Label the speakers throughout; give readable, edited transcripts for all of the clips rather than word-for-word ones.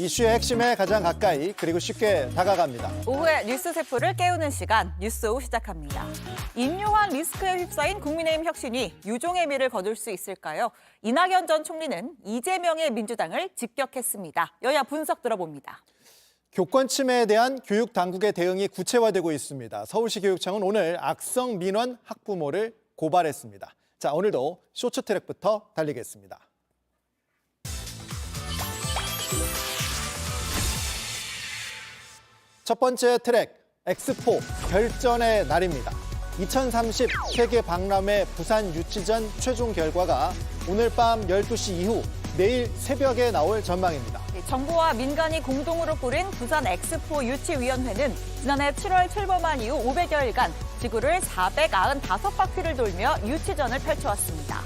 Speaker 1: 이슈의 핵심에 가장 가까이 그리고 쉽게 다가갑니다.
Speaker 2: 오후에 뉴스 세포를 깨우는 시간, 뉴스 오후 시작합니다. 인요한 리스크에 휩싸인 국민의힘 혁신이 유종의 미를 거둘 수 있을까요? 이낙연 전 총리는 이재명의 민주당을 직격했습니다. 여야 분석 들어봅니다.
Speaker 1: 교권 침해에 대한 교육 당국의 대응이 구체화되고 있습니다. 서울시 교육청은 오늘 악성 민원 학부모를 고발했습니다. 자, 오늘도 쇼츠트랙부터 달리겠습니다. 첫 번째 트랙, 엑스포 결전의 날입니다. 2030 세계 박람회 부산 유치전 최종 결과가 오늘 밤 12시 이후 내일 새벽에 나올 전망입니다.
Speaker 2: 정부와 민간이 공동으로 꾸린 부산 엑스포 유치위원회는 지난해 7월 출범한 이후 500여일간 지구를 495바퀴를 돌며 유치전을 펼쳐왔습니다.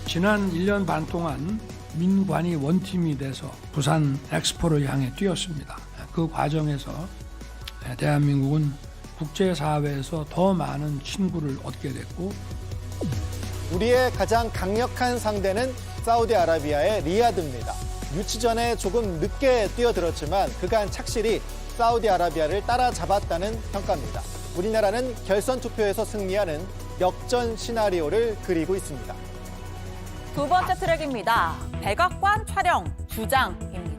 Speaker 3: 지난 1년 반 동안 민관이 원팀이 돼서 부산 엑스포를 향해 뛰었습니다. 그 과정에서 대한민국은 국제사회에서 더 많은 친구를 얻게 됐고,
Speaker 1: 우리의 가장 강력한 상대는 사우디아라비아의 리야드입니다. 유치전에 조금 늦게 뛰어들었지만 그간 착실히 사우디아라비아를 따라잡았다는 평가입니다. 우리나라는 결선 투표에서 승리하는 역전 시나리오를 그리고 있습니다.
Speaker 2: 두 번째 트랙입니다. 백악관 촬영 주장입니다.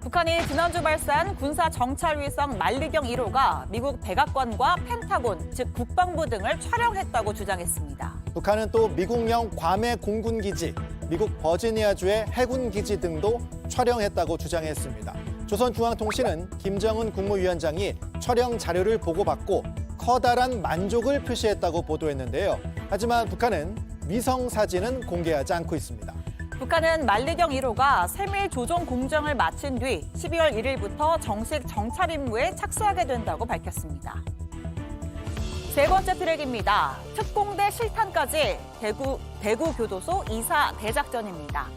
Speaker 2: 북한이 지난주 발사한 군사 정찰 위성 만리경 1호가 미국 백악관과 펜타곤, 즉 국방부 등을 촬영했다고 주장했습니다.
Speaker 1: 북한은 또 미국령 괌의 공군기지, 미국 버지니아주의 해군기지 등도 촬영했다고 주장했습니다. 조선중앙통신은 김정은 국무위원장이 촬영 자료를 보고받고 커다란 만족을 표시했다고 보도했는데요. 하지만 북한은 위성 사진은 공개하지 않고 있습니다.
Speaker 2: 북한은 만리경 1호가 세밀 조종 공정을 마친 뒤 12월 1일부터 정식 정찰 임무에 착수하게 된다고 밝혔습니다. 세 번째 트랙입니다. 특공대 실탄까지 대구 교도소 이사 대작전입니다.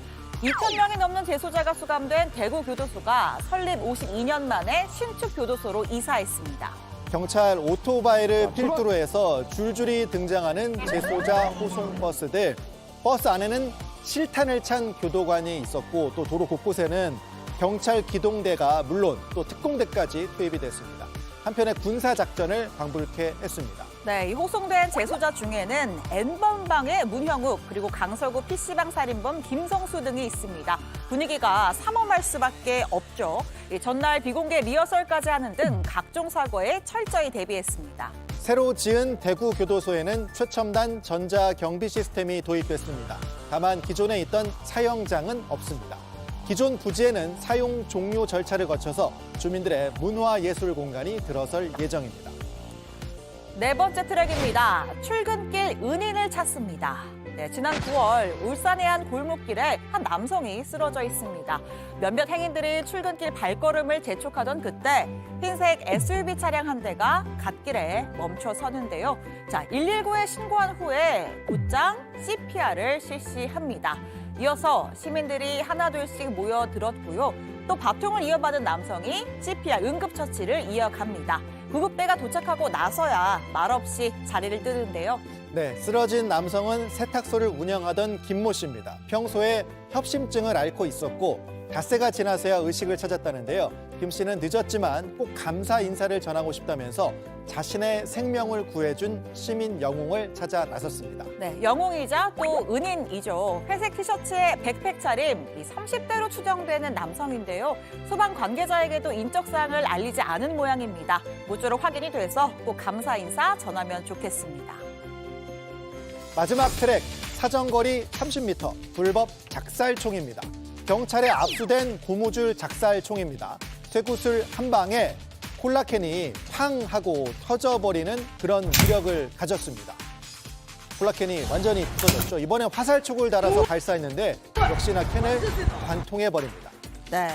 Speaker 2: 2,000명이 넘는 재소자가 수감된 대구 교도소가 설립 52년 만에 신축 교도소로 이사했습니다.
Speaker 1: 경찰 오토바이를 필두로 해서 줄줄이 등장하는 재소자 호송 버스들. 버스 안에는 실탄을 찬 교도관이 있었고 또 도로 곳곳에는 경찰 기동대가 물론 또 특공대까지 투입이 됐습니다. 한편의 군사작전을 방불케 했습니다.
Speaker 2: 네, 이 호송된 재소자 중에는 N번방의 문형욱 그리고 강서구 PC방 살인범 김성수 등이 있습니다. 분위기가 삼엄할 수밖에 없죠. 전날 비공개 리허설까지 하는 등 각종 사고에 철저히 대비했습니다.
Speaker 1: 새로 지은 대구 교도소에는 최첨단 전자경비 시스템이 도입됐습니다. 다만 기존에 있던 사형장은 없습니다. 기존 부지에는 사용 종료 절차를 거쳐서 주민들의 문화예술 공간이 들어설 예정입니다.
Speaker 2: 네 번째 트랙입니다. 출근길 은인을 찾습니다. 네, 지난 9월 울산의 한 골목길에 한 남성이 쓰러져 있습니다. 몇몇 행인들이 출근길 발걸음을 재촉하던 그때 흰색 SUV 차량 한 대가 갓길에 멈춰 서는데요. 자, 119에 신고한 후에 곧장 CPR을 실시합니다. 이어서 시민들이 하나둘씩 모여들었고요. 또 밥통을 이어받은 남성이 CPR 응급처치를 이어갑니다. 구급대가 도착하고 나서야 말없이 자리를 뜨는데요.
Speaker 1: 네, 쓰러진 남성은 세탁소를 운영하던 김모 씨입니다. 평소에 협심증을 앓고 있었고 닷새가 지나서야 의식을 찾았다는데요. 김 씨는 늦었지만 꼭 감사 인사를 전하고 싶다면서 자신의 생명을 구해준 시민 영웅을 찾아 나섰습니다.
Speaker 2: 네, 영웅이자 또 은인이죠. 회색 티셔츠에 백팩 차림, 30대로 추정되는 남성인데요. 소방 관계자에게도 인적사항을 알리지 않은 모양입니다. 모쪼록 확인이 돼서 꼭 감사 인사 전하면 좋겠습니다.
Speaker 1: 마지막 트랙, 사정거리 30m, 불법 작살총입니다. 경찰에 압수된 고무줄 작살총입니다. 쇠구슬 한 방에 콜라캔이 팡 하고 터져버리는 그런 위력을 가졌습니다. 콜라캔이 완전히 부서졌죠. 이번엔 화살촉을 달아서 발사했는데 역시나 캔을 관통해버립니다.
Speaker 2: 네,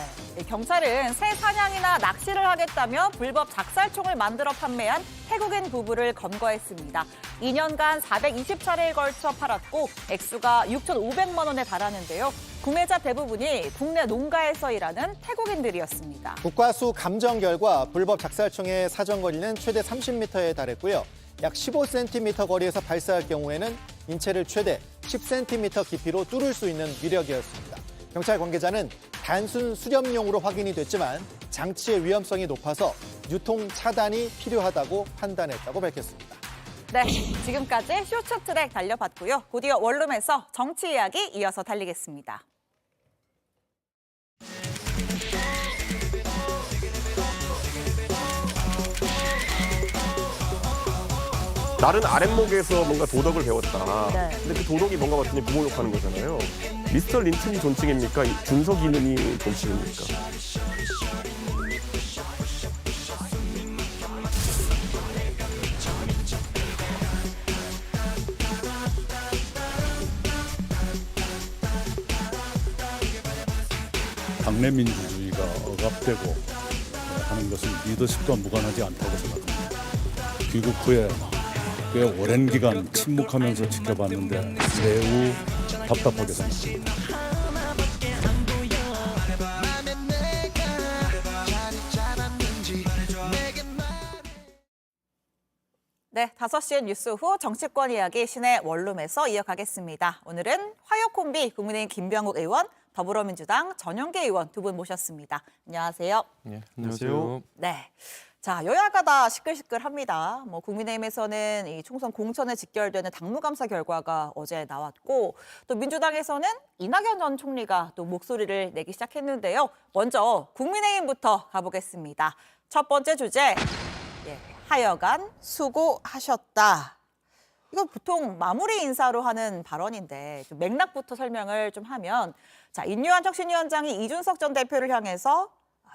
Speaker 2: 경찰은 새 사냥이나 낚시를 하겠다며 불법 작살총을 만들어 판매한 태국인 부부를 검거했습니다. 2년간 420차례에 걸쳐 팔았고 액수가 6,500만 원에 달하는데요. 구매자 대부분이 국내 농가에서 일하는 태국인들이었습니다.
Speaker 1: 국과수 감정 결과 불법 작살총의 사정거리는 최대 30m에 달했고요. 약 15cm 거리에서 발사할 경우에는 인체를 최대 10cm 깊이로 뚫을 수 있는 위력이었습니다. 경찰 관계자는 단순 수렴용으로 확인이 됐지만 장치의 위험성이 높아서 유통 차단이 필요하다고 판단했다고 밝혔습니다.
Speaker 2: 네, 지금까지 쇼츠트랙 달려봤고요. 곧이어 원룸에서 정치 이야기 이어서 달리겠습니다.
Speaker 4: 나는 아랫목에서 뭔가 도덕을 배웠다.
Speaker 2: 네.
Speaker 4: 근데 그 도덕이 뭔가 봤더니 부모 욕하는 거잖아요. 미스터 린튼이 존칭입니까? 준석이는이 존칭입니까?
Speaker 5: 당내 민주주의가 억압되고 하는 것은 리더십과 무관하지 않다고 생각합니다. 귀국 후에 꽤 오랜 기간 침묵하면서 지켜봤는데 매우 답답하게 생각합니다.
Speaker 2: 네, 5시엔 뉴스 후 정치권 이야기 시내 원룸에서 이어가겠습니다. 오늘은 화요콤비 국민의힘 김병욱 의원, 더불어민주당 전용기 의원 두 분 모셨습니다. 안녕하세요.
Speaker 6: 네, 안녕하세요.
Speaker 2: 네. 자, 여야가 다 시끌시끌합니다. 국민의힘에서는 이 총선 공천에 직결되는 당무감사 결과가 어제 나왔고, 또 민주당에서는 이낙연 전 총리가 또 목소리를 내기 시작했는데요. 먼저 국민의힘부터 가보겠습니다. 첫 번째 주제, 하여간 수고하셨다. 이거 보통 마무리 인사로 하는 발언인데 좀 맥락부터 설명을 좀 하면, 자, 인류한 혁신위원장이 이준석 전 대표를 향해서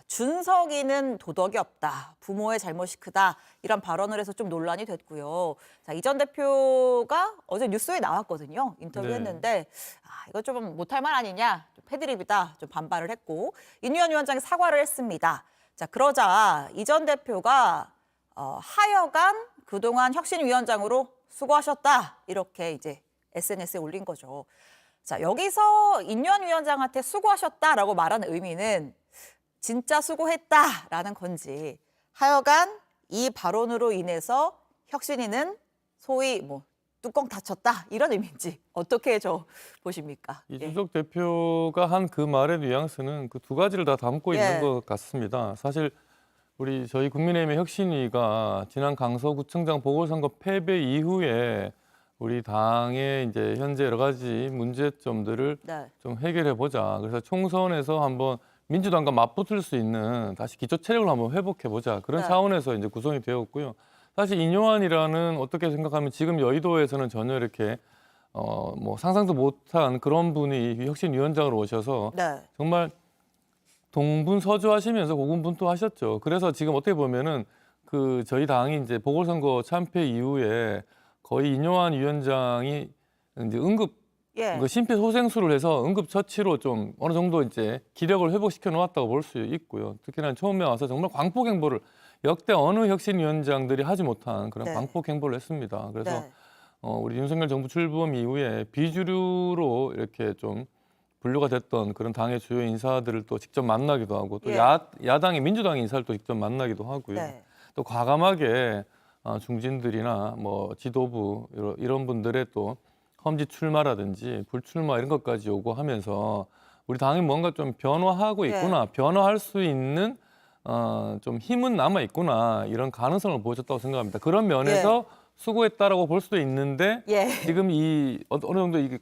Speaker 2: 준석이는 도덕이 없다, 부모의 잘못이 크다, 이런 발언을 해서 좀 논란이 됐고요. 자, 이 전 대표가 어제 뉴스에 나왔거든요. 인터뷰했는데 이거 좀 못할 말 아니냐, 좀 패드립이다, 좀 반발을 했고, 인류한 위원장이 사과를 했습니다. 자, 그러자 이 전 대표가 하여간 그동안 혁신위원장으로 수고하셨다, 이렇게 이제 SNS에 올린 거죠. 자, 여기서 인류한 위원장한테 수고하셨다라고 말하는 의미는 진짜 수고했다라는 건지, 하여간 이 발언으로 인해서 혁신위는 소위 뚜껑 닫혔다, 이런 의미인지 어떻게 보십니까?
Speaker 6: 이준석 대표가 한 그 말의 뉘앙스는 그 두 가지를 다 담고 있는 것 같습니다. 사실 저희 국민의힘의 혁신위가 지난 강서구청장 보궐선거 패배 이후에 우리 당의 이제 현재 여러 가지 문제점들을 좀 해결해 보자. 그래서 총선에서 한번 민주당과 맞붙을 수 있는 다시 기초 체력을 한번 회복해 보자. 그런 차원에서 이제 구성이 되었고요. 사실 인요한이라는, 어떻게 생각하면 지금 여의도에서는 전혀 이렇게 상상도 못한 그런 분이 혁신위원장으로 오셔서 정말 동분서주하시면서 고군분투하셨죠. 그래서 지금 어떻게 보면은 저희 당이 이제 보궐선거 참패 이후에 거의 인요한 위원장이 이제 심폐소생술을 해서 응급처치로 좀 어느 정도 이제 기력을 회복시켜 놓았다고 볼 수 있고요. 특히나 처음에 와서 정말 광폭행보를 역대 어느 혁신위원장들이 하지 못한 그런 광폭행보를 했습니다. 그래서 우리 윤석열 정부 출범 이후에 비주류로 이렇게 좀 분류가 됐던 그런 당의 주요 인사들을 또 직접 만나기도 하고, 또 야당의 민주당 인사를 또 직접 만나기도 하고요. 또 과감하게 중진들이나 지도부 이런 분들의 또 험지 출마라든지 불출마 이런 것까지 요구하면서 우리 당이 뭔가 좀 변화하고 있구나, 변화할 수 있는 좀 힘은 남아 있구나, 이런 가능성을 보여줬다고 생각합니다. 그런 면에서 수고했다라고 볼 수도 있는데, 지금 어느 정도 이게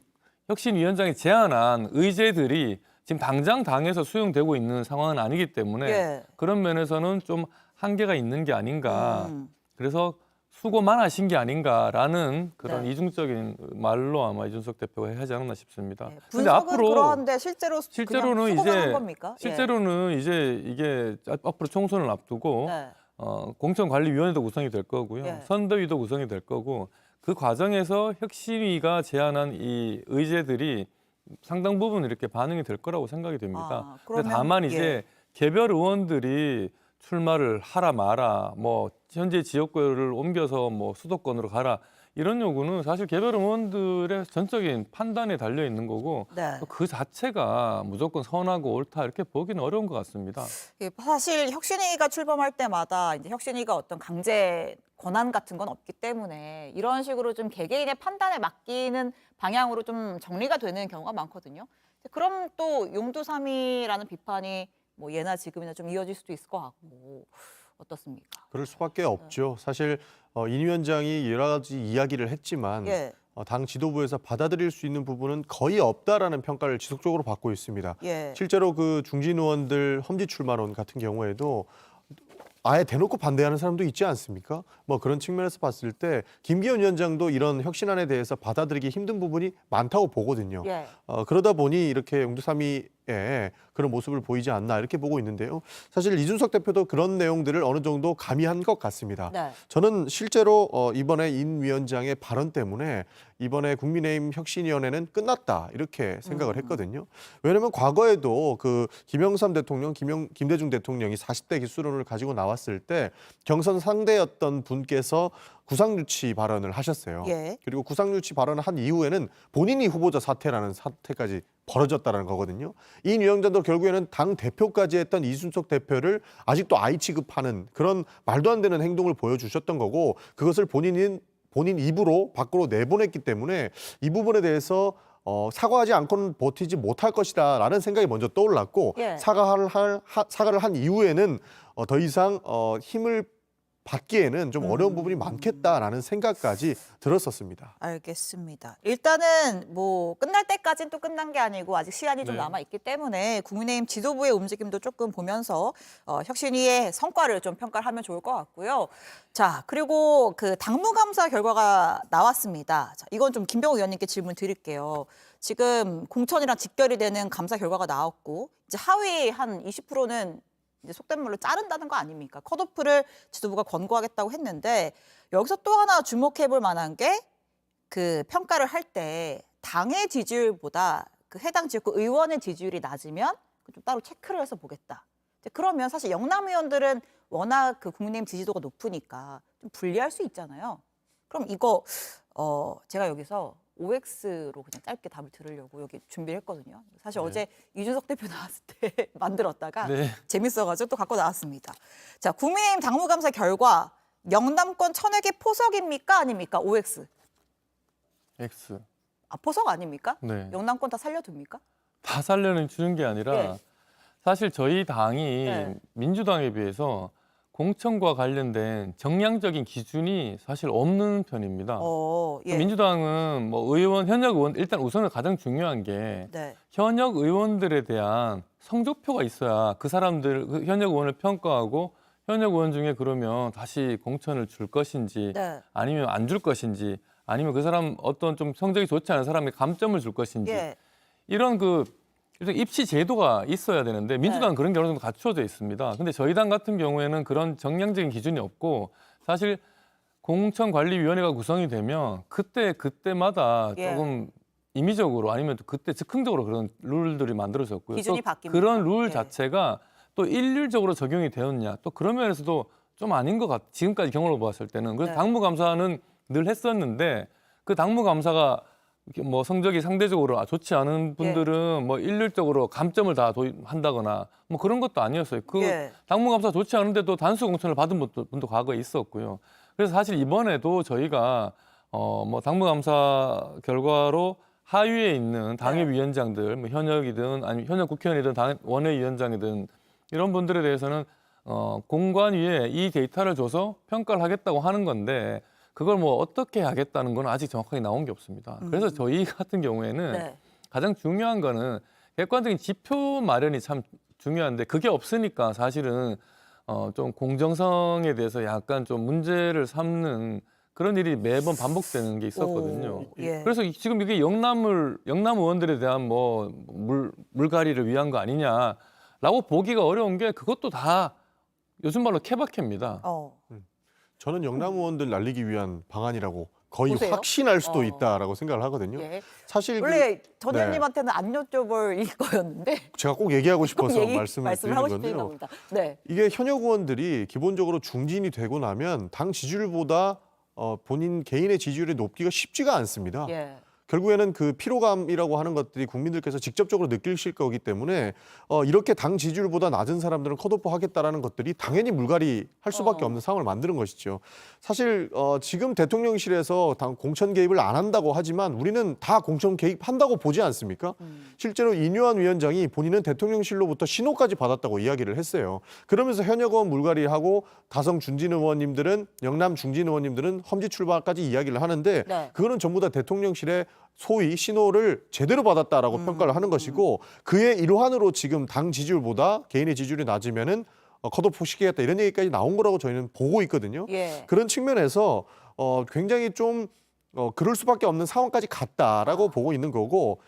Speaker 6: 혁신위원장이 제안한 의제들이 지금 당장 당에서 수용되고 있는 상황은 아니기 때문에 그런 면에서는 좀 한계가 있는 게 아닌가. 그래서 수고만 하신 게 아닌가라는 그런 이중적인 말로 아마 이준석 대표가 하지 않았나 싶습니다.
Speaker 2: 근데 앞으로 그러한데 실제로는
Speaker 6: 이제
Speaker 2: 겁니까?
Speaker 6: 실제로는 이제 이게 앞으로 총선을 앞두고 공천관리위원회도 구성이 될 거고요. 선대위도 구성이 될 거고, 그 과정에서 혁신위가 제안한 이 의제들이 상당 부분 이렇게 반영이 될 거라고 생각이 됩니다. 그런데 다만 이제 개별 의원들이 출마를 하라 마라, 현재 지역구를 옮겨서 수도권으로 가라, 이런 요구는 사실 개별 의원들의 전적인 판단에 달려 있는 거고, 그 자체가 무조건 선하고 옳다 이렇게 보기는 어려운 것 같습니다.
Speaker 2: 사실 혁신위가 출범할 때마다 이제 혁신위가 어떤 강제 권한 같은 건 없기 때문에 이런 식으로 좀 개개인의 판단에 맡기는 방향으로 좀 정리가 되는 경우가 많거든요. 그럼 또 용두삼이라는 비판이 뭐 예나 지금이나 좀 이어질 수도 있을 것 같고 어떻습니까?
Speaker 7: 그럴 수밖에 없죠. 사실 인 위원장이 여러 가지 이야기를 했지만
Speaker 2: 예.
Speaker 7: 당 지도부에서 받아들일 수 있는 부분은 거의 없다라는 평가를 지속적으로 받고 있습니다.
Speaker 2: 예.
Speaker 7: 실제로 그 중진 의원들 험지 출마론 같은 경우에도 아예 대놓고 반대하는 사람도 있지 않습니까? 뭐 그런 측면에서 봤을 때 김기현 위원장도 이런 혁신안에 대해서 받아들이기 힘든 부분이 많다고 보거든요.
Speaker 2: 예.
Speaker 7: 그러다 보니 이렇게 용두삼이의 그런 모습을 보이지 않나 이렇게 보고 있는데요. 사실 이준석 대표도 그런 내용들을 어느 정도 가미한 것 같습니다.
Speaker 2: 네.
Speaker 7: 저는 실제로 이번에 인 위원장의 발언 때문에 이번에 국민의힘 혁신위원회는 끝났다 이렇게 생각을 했거든요. 왜냐하면 과거에도 그 김영삼 대통령, 김대중 대통령이 40대 기수론을 가지고 나왔을 때 경선 상대였던 분께서 구상유치 발언을 하셨어요.
Speaker 2: 예.
Speaker 7: 그리고 구상유치 발언을 한 이후에는 본인이 후보자 사퇴라는 사태까지 벌어졌다는 거거든요. 이 위원장도 결국에는 당 대표까지 했던 이준석 대표를 아직도 아이 취급하는 그런 말도 안 되는 행동을 보여주셨던 거고 그것을 본인 입으로 밖으로 내보냈기 때문에 이 부분에 대해서 사과하지 않고는 버티지 못할 것이다라는 생각이 먼저 떠올랐고
Speaker 2: 예.
Speaker 7: 사과를 한 이후에는 더 이상 힘을 받기에는 좀 어려운 부분이 많겠다라는 생각까지 들었었습니다.
Speaker 2: 알겠습니다. 일단은 뭐 끝날 때까지는 또 끝난 게 아니고 아직 시간이 좀
Speaker 6: 네.
Speaker 2: 남아 있기 때문에 국민의힘 지도부의 움직임도 조금 보면서 혁신위의 성과를 좀 평가를 하면 좋을 것 같고요. 자, 그리고 그 당무감사 결과가 나왔습니다. 자, 이건 좀 김병우 의원님께 질문 드릴게요. 지금 공천이랑 직결이 되는 감사 결과가 나왔고 이제 하위 한 20%는 이제 속된 말로 자른다는 거 아닙니까? 컷오프를 지도부가 권고하겠다고 했는데 여기서 또 하나 주목해 볼 만한 게 그 평가를 할 때 당의 지지율보다 그 해당 지역구 의원의 지지율이 낮으면 좀 따로 체크를 해서 보겠다. 이제 그러면 사실 영남 의원들은 워낙 그 국민의힘 지지도가 높으니까 좀 불리할 수 있잖아요. 그럼 이거 제가 여기서 OX로 그냥 짧게 답을 들으려고 여기 준비를 했거든요. 사실 어제 이준석 대표 나왔을 때 만들었다가
Speaker 6: 네.
Speaker 2: 재밌어가지고 또 갖고 나왔습니다. 자, 국민의힘 당무감사 결과 영남권 천외계 포석입니까? 아닙니까? OX.
Speaker 6: X.
Speaker 2: 아, 포석 아닙니까?
Speaker 6: 네.
Speaker 2: 영남권 다 살려둡니까?
Speaker 6: 다 살려는 주는 게 아니라
Speaker 2: 예.
Speaker 6: 사실 저희 당이
Speaker 2: 네.
Speaker 6: 민주당에 비해서 공천과 관련된 정량적인 기준이 사실 없는 편입니다.
Speaker 2: 예.
Speaker 6: 민주당은 뭐 현역 의원 일단 우선은 가장 중요한 게
Speaker 2: 네.
Speaker 6: 현역 의원들에 대한 성적표가 있어야 그 사람들 그 현역 의원을 평가하고 현역 의원 중에 그러면 다시 공천을 줄 것인지
Speaker 2: 네.
Speaker 6: 아니면 안 줄 것인지 아니면 그 사람 어떤 좀 성적이 좋지 않은 사람에 감점을 줄 것인지
Speaker 2: 예.
Speaker 6: 이런 그 입시 제도가 있어야 되는데 민주당은 그런 게 어느 정도 갖추어져 있습니다. 근데 저희 당 같은 경우에는 그런 정량적인 기준이 없고 사실 공천관리위원회가 구성이 되면 그때마다
Speaker 2: 예.
Speaker 6: 조금 임의적으로 아니면 또 그때 즉흥적으로 그런 룰들이 만들어졌고요.
Speaker 2: 기준이
Speaker 6: 또
Speaker 2: 바뀝니다.
Speaker 6: 그런 룰
Speaker 2: 예.
Speaker 6: 자체가 또 일률적으로 적용이 되었냐 또 그런 면에서도 좀 아닌 것 같아요. 지금까지 경험을 보았을 때는. 그래서
Speaker 2: 네.
Speaker 6: 당무감사는 늘 했었는데 그 당무감사가 뭐 성적이 상대적으로 좋지 않은 분들은 뭐 일률적으로 감점을 다 도입한다거나 뭐 그런 것도 아니었어요. 그
Speaker 2: 예.
Speaker 6: 당무감사 좋지 않은데도 단수 공천을 받은 분도 과거에 있었고요. 그래서 사실 이번에도 저희가 뭐 당무감사 결과로 하위에 있는 당협위원장들, 뭐 현역이든 아니면 현역 국회의원이든 원외위원장이든 이런 분들에 대해서는 공관위에 이 데이터를 줘서 평가를 하겠다고 하는 건데 그걸 뭐 어떻게 하겠다는 건 아직 정확하게 나온 게 없습니다. 그래서 저희 같은 경우에는
Speaker 2: 네.
Speaker 6: 가장 중요한 거는 객관적인 지표 마련이 참 중요한데 그게 없으니까 사실은 좀 공정성에 대해서 약간 좀 문제를 삼는 그런 일이 매번 반복되는 게 있었거든요.
Speaker 2: 예.
Speaker 6: 그래서 지금 이게 영남 의원들에 대한 뭐 물갈이를 위한 거 아니냐라고 보기가 어려운 게 그것도 다 요즘 말로 케바케입니다.
Speaker 7: 저는 영남 의원들 날리기 위한 방안이라고 거의
Speaker 2: 보세요.
Speaker 7: 확신할 수도 있다라고 생각을 하거든요.
Speaker 2: 예.
Speaker 7: 사실
Speaker 2: 원래 전 의원님한테는 안 여쭤볼 거였는데
Speaker 7: 제가 꼭 얘기하고 싶어서 말씀을
Speaker 2: 말씀을 하고
Speaker 7: 드리는
Speaker 2: 싶으신
Speaker 7: 건데요.
Speaker 2: 겁니다. 네.
Speaker 7: 이게 현역 의원들이 기본적으로 중진이 되고 나면 당 지지율보다 본인 개인의 지지율이 높기가 쉽지가 않습니다.
Speaker 2: 예.
Speaker 7: 결국에는 그 피로감이라고 하는 것들이 국민들께서 직접적으로 느끼실 거기 때문에 이렇게 당 지지율보다 낮은 사람들은 컷오프 하겠다라는 것들이 당연히 물갈이 할 수밖에 없는 상황을 만드는 것이죠. 사실 지금 대통령실에서 당 공천 개입을 안 한다고 하지만 우리는 다 공천 개입한다고 보지 않습니까? 실제로 인요한 위원장이 본인은 대통령실로부터 신호까지 받았다고 이야기를 했어요. 그러면서 현역 의원 물갈이하고 다성 중진 의원님들은 영남 중진 의원님들은 험지 출마까지 이야기를 하는데
Speaker 2: 네.
Speaker 7: 그거는 전부 다 대통령실의 소위 신호를 제대로 받았다라고 평가를 하는 것이고 그의 일환으로 지금 당 지지율보다 개인의 지지율이 낮으면은 컷오프 시키겠다 이런 얘기까지 나온 거라고 저희는 보고 있거든요.
Speaker 2: 예.
Speaker 7: 그런 측면에서 굉장히 좀 그럴 수밖에 없는 상황까지 갔다라고 보고 있는 거고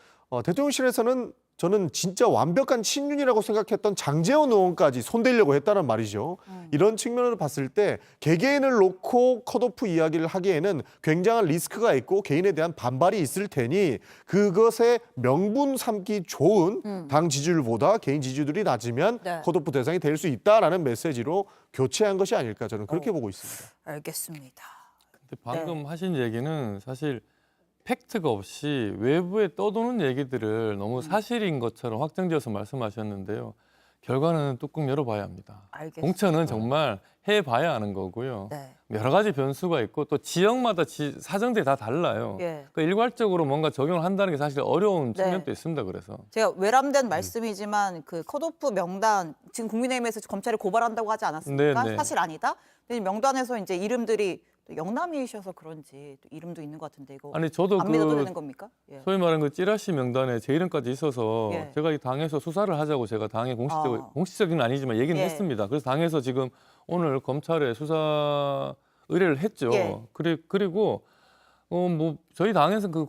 Speaker 7: 대통령실에서는 저는 진짜 완벽한 친윤이라고 생각했던 장제원 의원까지 손대려고 했다는 말이죠. 이런 측면으로 봤을 때 개개인을 놓고 컷오프 이야기를 하기에는 굉장한 리스크가 있고 개인에 대한 반발이 있을 테니 그것에 명분 삼기 좋은 당 지지율보다 개인 지지율이 낮으면
Speaker 2: 네.
Speaker 7: 컷오프 대상이 될 수 있다라는 메시지로 교체한 것이 아닐까 저는 그렇게 보고 있습니다.
Speaker 2: 알겠습니다.
Speaker 6: 근데 방금 하신 얘기는 사실 팩트가 없이 외부에 떠도는 얘기들을 너무 사실인 것처럼 확정지어서 말씀하셨는데요. 결과는 뚜껑 열어봐야 합니다.
Speaker 2: 알겠습니다.
Speaker 6: 공천은 정말 해봐야 하는 거고요.
Speaker 2: 네.
Speaker 6: 여러 가지 변수가 있고 또 지역마다 사정들이 다 달라요.
Speaker 2: 예.
Speaker 6: 그러니까 일괄적으로 뭔가 적용을 한다는 게 사실 어려운
Speaker 2: 네.
Speaker 6: 측면도 있습니다. 그래서.
Speaker 2: 제가 외람된 말씀이지만 그 컷오프 명단 지금 국민의힘에서 검찰이 고발한다고 하지 않았습니까?
Speaker 6: 네, 네.
Speaker 2: 사실 아니다. 근데 명단에서 이제 이름들이 또 영남이셔서 그런지 또 이름도 있는 것 같은데 이거
Speaker 6: 아니 저도
Speaker 2: 안 믿어도
Speaker 6: 그
Speaker 2: 되는 겁니까? 예.
Speaker 6: 소위 말하는 그 찌라시 명단에 제 이름까지 있어서
Speaker 2: 예.
Speaker 6: 제가 이 당에서 수사를 하자고 제가 당에 공식적인 아니지만 얘기는
Speaker 2: 예.
Speaker 6: 했습니다. 그래서 당에서 지금 오늘 검찰에 수사 의뢰를 했죠.
Speaker 2: 예.
Speaker 6: 그리고 뭐 저희 당에서 그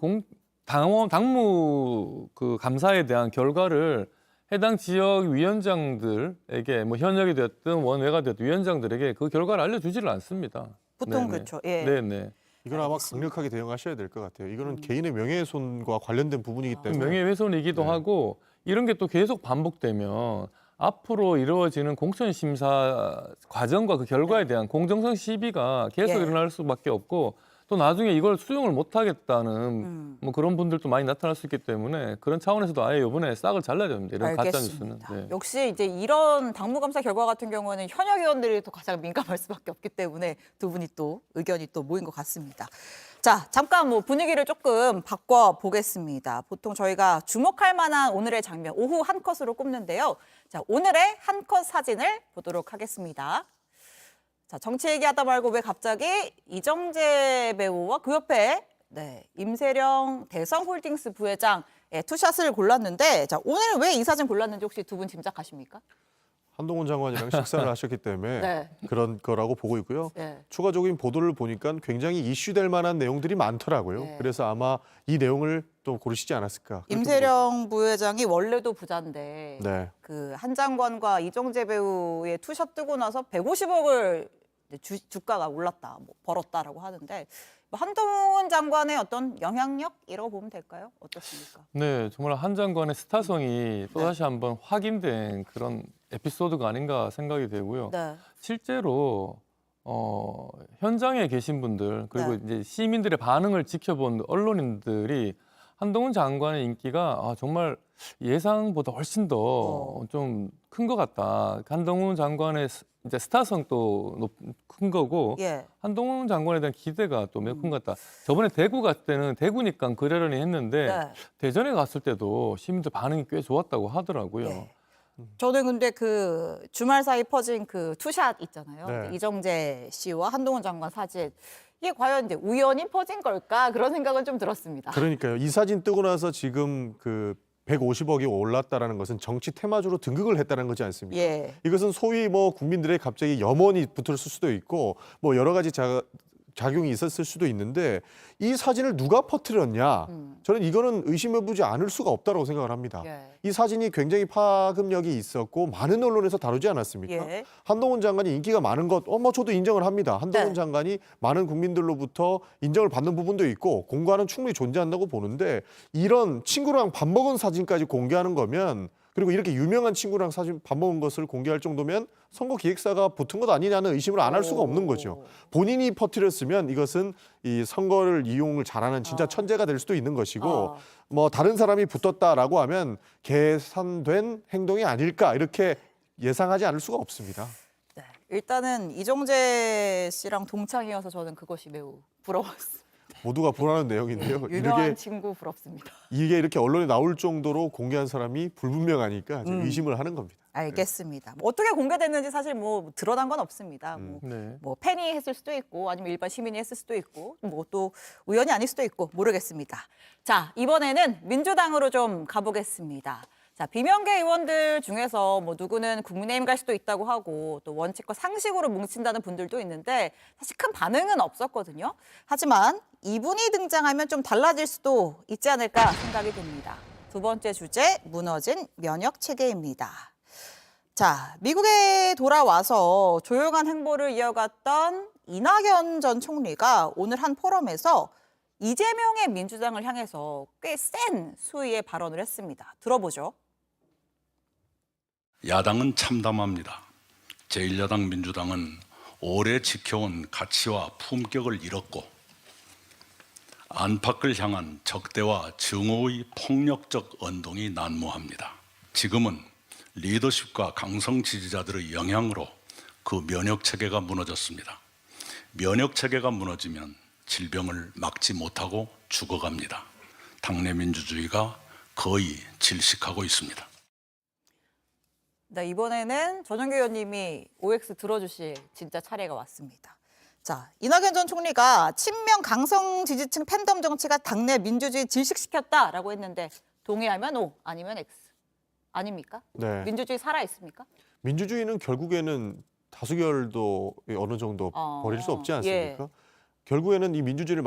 Speaker 6: 당무 그 감사에 대한 결과를 해당 지역 위원장들에게 뭐 현역이 됐든 원외가 됐든 위원장들에게 그 결과를 알려주지를 않습니다.
Speaker 2: 보통
Speaker 6: 네네.
Speaker 2: 그렇죠. 예.
Speaker 6: 네네.
Speaker 7: 이건 아마 강력하게 대응하셔야 될 것 같아요. 이거는 개인의 명예훼손과 관련된 부분이기 때문에
Speaker 6: 명예훼손이기도
Speaker 7: 네.
Speaker 6: 하고 이런 게 또 계속 반복되면 앞으로 이루어지는 공천 심사 과정과 그 결과에 대한 공정성 시비가 계속
Speaker 2: 예.
Speaker 6: 일어날 수밖에 없고 또 나중에 이걸 수용을 못 하겠다는 뭐 그런 분들도 많이 나타날 수 있기 때문에 그런 차원에서도 아예 이번에 싹을 잘라야 됩니다. 이런 가짜 뉴스는.
Speaker 2: 알겠습니다.
Speaker 6: 네.
Speaker 2: 역시 이제 이런 당무감사 결과 같은 경우에는 현역 의원들이 또 가장 민감할 수밖에 없기 때문에 두 분이 또 의견이 또 모인 것 같습니다. 자, 잠깐 뭐 분위기를 조금 바꿔 보겠습니다. 보통 저희가 주목할 만한 오늘의 장면 오후 한 컷으로 꼽는데요. 자, 오늘의 한 컷 사진을 보도록 하겠습니다. 자, 정치 얘기하다 말고 왜 갑자기 이정재 배우와 그 옆에 임세령 대성홀딩스 부회장의 투샷을 골랐는데 자, 오늘 왜 이 사진 골랐는지 혹시 두 분 짐작하십니까?
Speaker 7: 한동훈 장관이랑 식사를 하셨기 때문에
Speaker 2: 네.
Speaker 7: 그런 거라고 보고 있고요.
Speaker 2: 네.
Speaker 7: 추가적인 보도를 보니까 굉장히 이슈될 만한 내용들이 많더라고요.
Speaker 2: 네.
Speaker 7: 그래서 아마 이 내용을 또 고르시지 않았을까. 그렇게
Speaker 2: 임세령 부회장이 원래도 부자인데
Speaker 7: 보고 네.
Speaker 2: 그 한 장관과 이정재 배우의 투샷 뜨고 나서 150억을 주가가 올랐다, 뭐 벌었다라고 하는데 뭐 한동훈 장관의 어떤 영향력이라고 보면 될까요? 어떻습니까?
Speaker 6: 네, 정말 한 장관의 스타성이 또다시 한번 확인된 그런 에피소드가 아닌가 생각이 되고요.
Speaker 2: 네.
Speaker 6: 실제로 현장에 계신 분들 그리고
Speaker 2: 네.
Speaker 6: 이제 시민들의 반응을 지켜본 언론인들이 한동훈 장관의 인기가 정말 예상보다 훨씬 더 좀 큰 것 같다. 한동훈 장관의 이제 스타성도 큰 거고
Speaker 2: 예.
Speaker 6: 한동훈 장관에 대한 기대가 또 매우 큰 것 같다. 저번에 대구 갔을 때는 대구니까 그러려니 했는데
Speaker 2: 네.
Speaker 6: 대전에 갔을 때도 시민들 반응이 꽤 좋았다고 하더라고요.
Speaker 2: 예. 저는 근데 그 주말 사이 퍼진 그 투샷 있잖아요.
Speaker 7: 네.
Speaker 2: 이정재 씨와 한동훈 장관 사진. 이게 과연 이제 우연히 퍼진 걸까? 그런 생각은 좀 들었습니다.
Speaker 7: 그러니까요. 이 사진 뜨고 나서 지금 그 150억이 올랐다라는 것은 정치 테마주로 등극을 했다는 거지 않습니까?
Speaker 2: 예.
Speaker 7: 이것은 소위 뭐 국민들의 갑자기 염원이 붙었을 수도 있고 뭐 여러 가지 작용이 있었을 수도 있는데 이 사진을 누가 퍼뜨렸냐? 저는 이거는 의심해보지 않을 수가 없다고 생각을 합니다.
Speaker 2: 예.
Speaker 7: 이 사진이 굉장히 파급력이 있었고 많은 언론에서 다루지 않았습니까?
Speaker 2: 예.
Speaker 7: 한동훈 장관이 인기가 많은 것, 뭐 저도 인정을 합니다. 한동훈
Speaker 2: 네.
Speaker 7: 장관이 많은 국민들로부터 인정을 받는 부분도 있고 공과는 충분히 존재한다고 보는데 이런 친구랑 밥 먹은 사진까지 공개하는 거면 그리고 이렇게 유명한 친구랑 사진 밥 먹은 것을 공개할 정도면 선거 기획사가 붙은 것 아니냐는 의심을 안 할 수가 없는 거죠. 본인이 퍼뜨렸으면 이것은 이 선거를 이용을 잘하는 진짜 천재가 될 수도 있는 것이고 뭐 다른 사람이 붙었다라고 하면 계산된 행동이 아닐까 이렇게 예상하지 않을 수가 없습니다.
Speaker 2: 네, 일단은 이정재 씨랑 동창이어서 저는 그것이 매우 부러웠습니다.
Speaker 7: 모두가 불안한 내용인데요.
Speaker 2: 유명한 친구 부럽습니다.
Speaker 7: 이게 이렇게 언론에 나올 정도로 공개한 사람이 불분명하니까 지금 의심을 하는 겁니다.
Speaker 2: 알겠습니다. 뭐 어떻게 공개됐는지 사실 뭐 드러난 건 없습니다.
Speaker 6: 네.
Speaker 2: 뭐 팬이 했을 수도 있고 아니면 일반 시민이 했을 수도 있고 뭐 또 우연이 아닐 수도 있고 모르겠습니다. 자, 이번에는 민주당으로 좀 가보겠습니다. 자, 비명계 의원들 중에서 뭐 누구는 국민의힘 갈 수도 있다고 하고 또 원칙과 상식으로 뭉친다는 분들도 있는데 사실 큰 반응은 없었거든요. 하지만 이분이 등장하면 좀 달라질 수도 있지 않을까 생각이 듭니다. 두 번째 주제, 무너진 면역 체계입니다. 자, 미국에 돌아와서 조용한 행보를 이어갔던 이낙연 전 총리가 오늘 한 포럼에서 이재명의 민주당을 향해서 꽤 센 수위의 발언을 했습니다. 들어보죠.
Speaker 8: 야당은 참담합니다. 제1야당 민주당은 오래 지켜온 가치와 품격을 잃었고 안팎을 향한 적대와 증오의 폭력적 언동이 난무합니다. 지금은 리더십과 강성 지지자들의 영향으로 그 면역체계가 무너졌습니다. 면역체계가 무너지면 질병을 막지 못하고 죽어갑니다. 당내 민주주의가 거의 질식하고 있습니다.
Speaker 2: 네, 이번에는 전영교 의원님이 OX 들어주실 진짜 차례가 왔습니다. 자, 이낙연 전 총리가 친명 강성 지지층 팬덤 정치가 당내 민주주의 질식시켰다라고 했는데 동의하면 O, 아니면 X. 아닙니까?
Speaker 7: 네.
Speaker 2: 민주주의 살아있습니까?
Speaker 7: 민주주의는 결국에는 다수결도 어느 정도 버릴 수 없지 않습니까?
Speaker 2: 예.
Speaker 7: 결국에는 이 민주주의를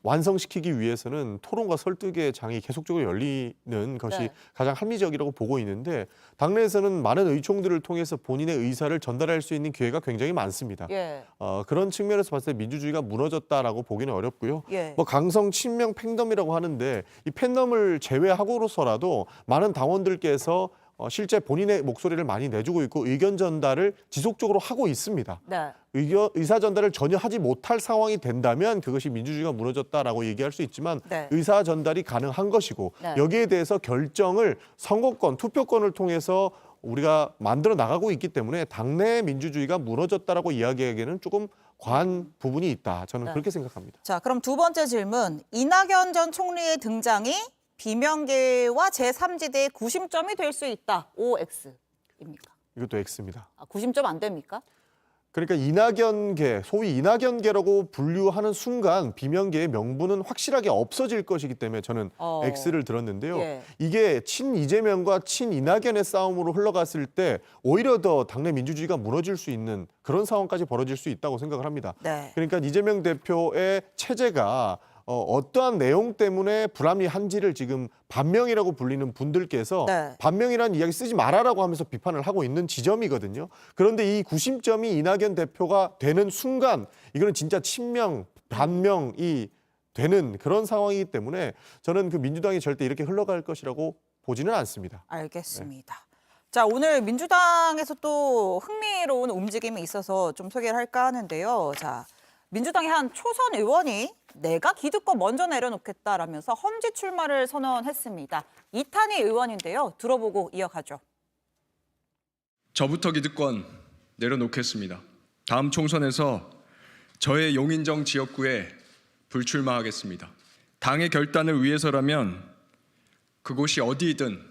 Speaker 7: 완성시키기 위해서는 토론과 설득의 장이 계속적으로 열리는 것이
Speaker 2: 네.
Speaker 7: 가장 합리적이라고 보고 있는데 당내에서는 많은 의총들을 통해서 본인의 의사를 전달할 수 있는 기회가 굉장히 많습니다.
Speaker 2: 예.
Speaker 7: 그런 측면에서 봤을 때 민주주의가 무너졌다라고 보기는 어렵고요.
Speaker 2: 예.
Speaker 7: 뭐 강성 친명 팬덤이라고 하는데 이 팬덤을 제외하고서라도 많은 당원들께서 실제 본인의 목소리를 많이 내주고 있고 의견 전달을 지속적으로 하고 있습니다.
Speaker 2: 네.
Speaker 7: 의사 전달을 전혀 하지 못할 상황이 된다면 그것이 민주주의가 무너졌다라고 얘기할 수 있지만
Speaker 2: 네.
Speaker 7: 의사 전달이 가능한 것이고
Speaker 2: 네.
Speaker 7: 여기에 대해서 결정을 선거권, 투표권을 통해서 우리가 만들어 나가고 있기 때문에 당내 민주주의가 무너졌다라고 이야기하기에는 조금 과한 부분이 있다. 저는
Speaker 2: 네.
Speaker 7: 그렇게 생각합니다.
Speaker 2: 자, 그럼 두 번째 질문. 이낙연 전 총리의 등장이 비명계와 제3지대의 구심점이 될 수 있다. OX입니까?
Speaker 7: 이것도 X입니다.
Speaker 2: 구심점 안 됩니까?
Speaker 7: 그러니까 이낙연계, 소위 이낙연계라고 분류하는 순간 비명계의 명분은 확실하게 없어질 것이기 때문에 저는 X를 들었는데요.
Speaker 2: 예.
Speaker 7: 이게 친 이재명과 친 이낙연의 싸움으로 흘러갔을 때 오히려 더 당내 민주주의가 무너질 수 있는 그런 상황까지 벌어질 수 있다고 생각을 합니다.
Speaker 2: 네.
Speaker 7: 그러니까 이재명 대표의 체제가 어떠한 내용 때문에 불합리한지를 지금 반명이라고 불리는 분들께서
Speaker 2: 네.
Speaker 7: 반명이라는 이야기 쓰지 말아라고 하면서 비판을 하고 있는 지점이거든요. 그런데 이 구심점이 이낙연 대표가 되는 순간 이거는 진짜 친명, 반명이 되는 그런 상황이기 때문에 저는 그 민주당이 절대 이렇게 흘러갈 것이라고 보지는 않습니다.
Speaker 2: 알겠습니다. 자, 오늘 민주당에서 또 흥미로운 움직임이 있어서 좀 소개를 할까 하는데요. 자, 민주당의 한 초선 의원이 내가 기득권 먼저 내려놓겠다라면서 험지 출마를 선언했습니다. 이탄희 의원인데요. 들어보고 이어가죠.
Speaker 9: 저부터 기득권 내려놓겠습니다. 다음 총선에서 저의 용인정 지역구에 불출마하겠습니다. 당의 결단을 위해서라면 그곳이 어디든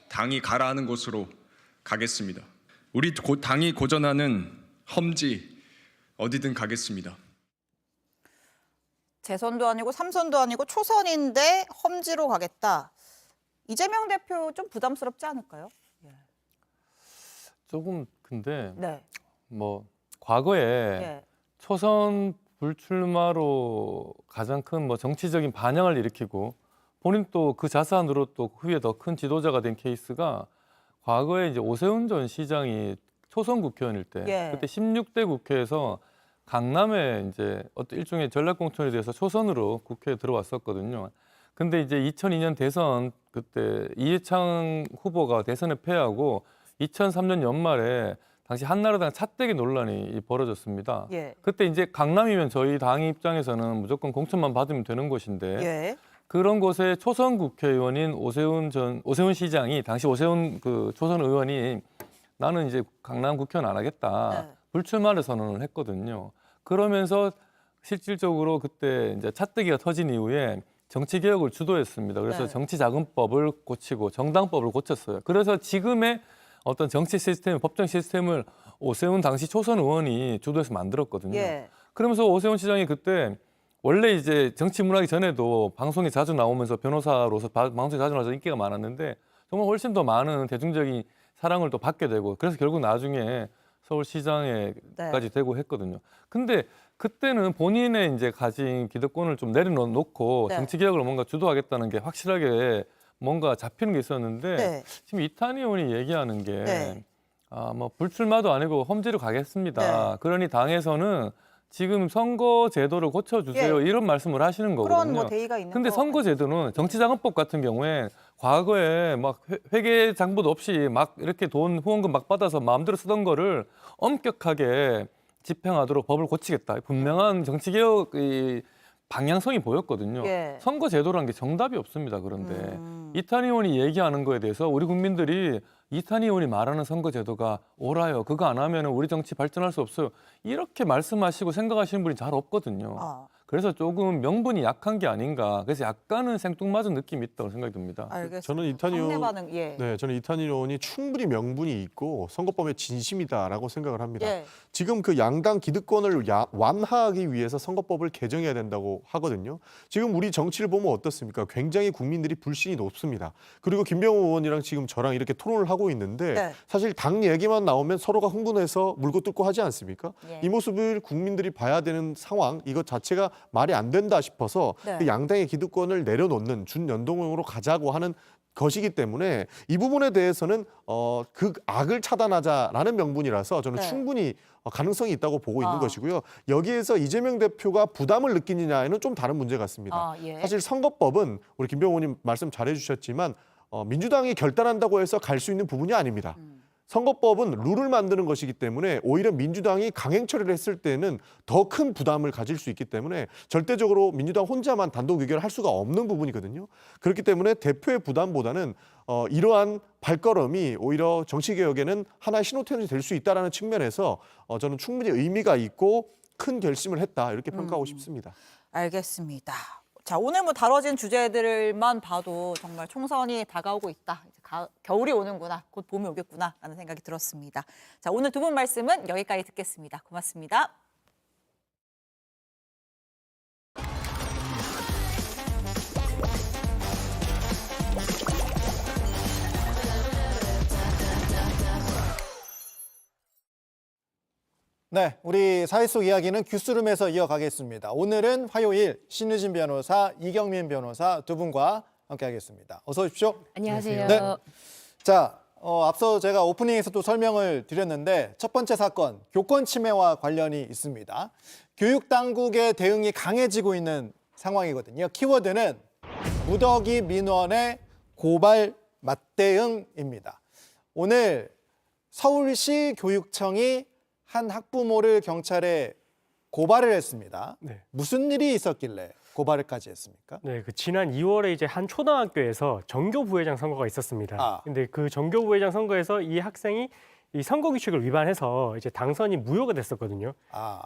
Speaker 9: 당이 가라 하는 곳으로 가겠습니다. 우리 당이 고전하는 험지 어디든 가겠습니다.
Speaker 2: 재선도 아니고 3선도 아니고 초선인데 험지로 가겠다. 이재명 대표 좀 부담스럽지 않을까요?
Speaker 6: 조금 근데
Speaker 2: 네.
Speaker 6: 뭐 과거에
Speaker 2: 예.
Speaker 6: 초선 불출마로 가장 큰 뭐 정치적인 반향을 일으키고 본인 또 그 자산으로 또 후에 더 큰 지도자가 된 케이스가 과거에 이제 오세훈 전 시장이 초선 국회의원일 때
Speaker 2: 예.
Speaker 6: 그때 16대 국회에서 강남에 이제 어떤 일종의 전략공천에 대해서 초선으로 국회에 들어왔었거든요. 근데 이제 2002년 대선 그때 이해창 후보가 대선에 패하고 2003년 연말에 당시 한나라당 차떼기 논란이 벌어졌습니다.
Speaker 2: 예.
Speaker 6: 그때 이제 강남이면 저희 당 입장에서는 무조건 공천만 받으면 되는 곳인데
Speaker 2: 예.
Speaker 6: 그런 곳에 초선 국회의원인 오세훈 시장이 당시 오세훈 그 초선 의원이 나는 이제 강남 국회의원 안 하겠다.
Speaker 2: 네.
Speaker 6: 불출마를 선언을 했거든요. 그러면서 실질적으로 그때 이제 차떼기가 터진 이후에 정치 개혁을 주도했습니다. 그래서
Speaker 2: 네.
Speaker 6: 정치자금법을 고치고 정당법을 고쳤어요. 그래서 지금의 어떤 정치 시스템, 법정 시스템을 오세훈 당시 초선 의원이 주도해서 만들었거든요.
Speaker 2: 예.
Speaker 6: 그러면서 오세훈 시장이 그때 원래 이제 정치 문화기 전에도 방송에 자주 나오면서 변호사로서 방송에 자주 나와서 인기가 많았는데 정말 훨씬 더 많은 대중적인 사랑을 또 받게 되고 그래서 결국 나중에 서울시장에까지 되고 했거든요. 근데 그때는 본인의 이제 가진 기득권을 좀 내려놓고
Speaker 2: 네.
Speaker 6: 정치 개혁을 뭔가 주도하겠다는 게 확실하게 뭔가 잡히는 게 있었는데
Speaker 2: 네.
Speaker 6: 지금 이탄희 의원이 얘기하는 게
Speaker 2: 네.
Speaker 6: 뭐 불출마도 아니고 험지로 가겠습니다.
Speaker 2: 네.
Speaker 6: 그러니 당에서는 지금 선거 제도를 고쳐주세요.
Speaker 2: 예.
Speaker 6: 이런 말씀을 하시는 거거든요.
Speaker 2: 그런 뭐 대의가 있는
Speaker 6: 근데
Speaker 2: 거
Speaker 6: 선거 제도는 정치자금법 같은 경우에 과거에 막 회계 장부도 없이 막 이렇게 돈 후원금 막 받아서 마음대로 쓰던 거를 엄격하게 집행하도록 법을 고치겠다. 분명한 정치개혁의 방향성이 보였거든요.
Speaker 2: 예.
Speaker 6: 선거 제도라는 게 정답이 없습니다. 그런데 이탄희 의원이 얘기하는 거에 대해서 우리 국민들이 이탄희 의원이 말하는 선거 제도가 옳아요. 그거 안 하면 우리 정치 발전할 수 없어요. 이렇게 말씀하시고 생각하시는 분이 잘 없거든요.
Speaker 2: 아.
Speaker 6: 그래서 조금 명분이 약한 게 아닌가. 그래서 약간은 생뚱맞은 느낌이 있다고 생각이 듭니다.
Speaker 2: 알겠습니다.
Speaker 7: 저는 이탄희
Speaker 2: 상대
Speaker 7: 의원,
Speaker 2: 반응, 예.
Speaker 7: 네, 저는 이탄희 의원이 충분히 명분이 있고 선거법의 진심이다라고 생각을 합니다.
Speaker 2: 예.
Speaker 7: 지금 그 양당 기득권을 완화하기 위해서 선거법을 개정해야 된다고 하거든요. 지금 우리 정치를 보면 어떻습니까? 굉장히 국민들이 불신이 높습니다. 그리고 김병호 의원이랑 지금 저랑 이렇게 토론을 하고 있는데
Speaker 2: 네.
Speaker 7: 사실 당 얘기만 나오면 서로가 흥분해서 물고 뜯고 하지 않습니까?
Speaker 2: 예.
Speaker 7: 이 모습을 국민들이 봐야 되는 상황, 이것 자체가 말이 안 된다 싶어서
Speaker 2: 네.
Speaker 7: 그 양당의 기득권을 내려놓는 준연동형으로 가자고 하는 것이기 때문에 이 부분에 대해서는 그 악을 차단하자라는 명분이라서 저는
Speaker 2: 네.
Speaker 7: 충분히 가능성이 있다고 보고 있는
Speaker 2: 아.
Speaker 7: 것이고요. 여기에서 이재명 대표가 부담을 느끼느냐에는 좀 다른 문제 같습니다.
Speaker 2: 아, 예.
Speaker 7: 사실 선거법은 우리 김병호 의원님 말씀 잘해주셨지만 민주당이 결단한다고 해서 갈 수 있는 부분이 아닙니다. 선거법은 룰을 만드는 것이기 때문에 오히려 민주당이 강행 처리를 했을 때는 더 큰 부담을 가질 수 있기 때문에 절대적으로 민주당 혼자만 단독 의결을 할 수가 없는 부분이거든요. 그렇기 때문에 대표의 부담보다는 이러한 발걸음이 오히려 정치개혁에는 하나의 신호탄이 될 수 있다는 측면에서 저는 충분히 의미가 있고 큰 결심을 했다 이렇게 평가하고 싶습니다.
Speaker 2: 알겠습니다. 자, 오늘 뭐 다뤄진 주제들만 봐도 정말 총선이 다가오고 있다. 이제 겨울이 오는구나. 곧 봄이 오겠구나. 라는 생각이 들었습니다. 자, 오늘 두 분 말씀은 여기까지 듣겠습니다. 고맙습니다.
Speaker 1: 네, 우리 사회 속 이야기는 뉴스룸에서 이어가겠습니다. 오늘은 화요일 신유진 변호사, 이경민 변호사 두 분과 함께하겠습니다. 어서 오십시오.
Speaker 10: 안녕하세요.
Speaker 1: 네. 자, 앞서 제가 오프닝에서도 설명을 드렸는데 첫 번째 사건, 교권 침해와 관련이 있습니다. 교육 당국의 대응이 강해지고 있는 상황이거든요. 키워드는 무더기 민원의 고발 맞대응입니다. 오늘 서울시 교육청이 한 학부모를 경찰에 고발을 했습니다.
Speaker 11: 네.
Speaker 1: 무슨 일이 있었길래 고발을까지 했습니까?
Speaker 11: 네, 그 지난 2월에 이제 한 초등학교에서 전교 부회장 선거가 있었습니다.
Speaker 1: 아.
Speaker 11: 근데 그 전교 부회장 선거에서 이 학생이 이 선거 규칙을 위반해서 이제 당선이 무효가 됐었거든요.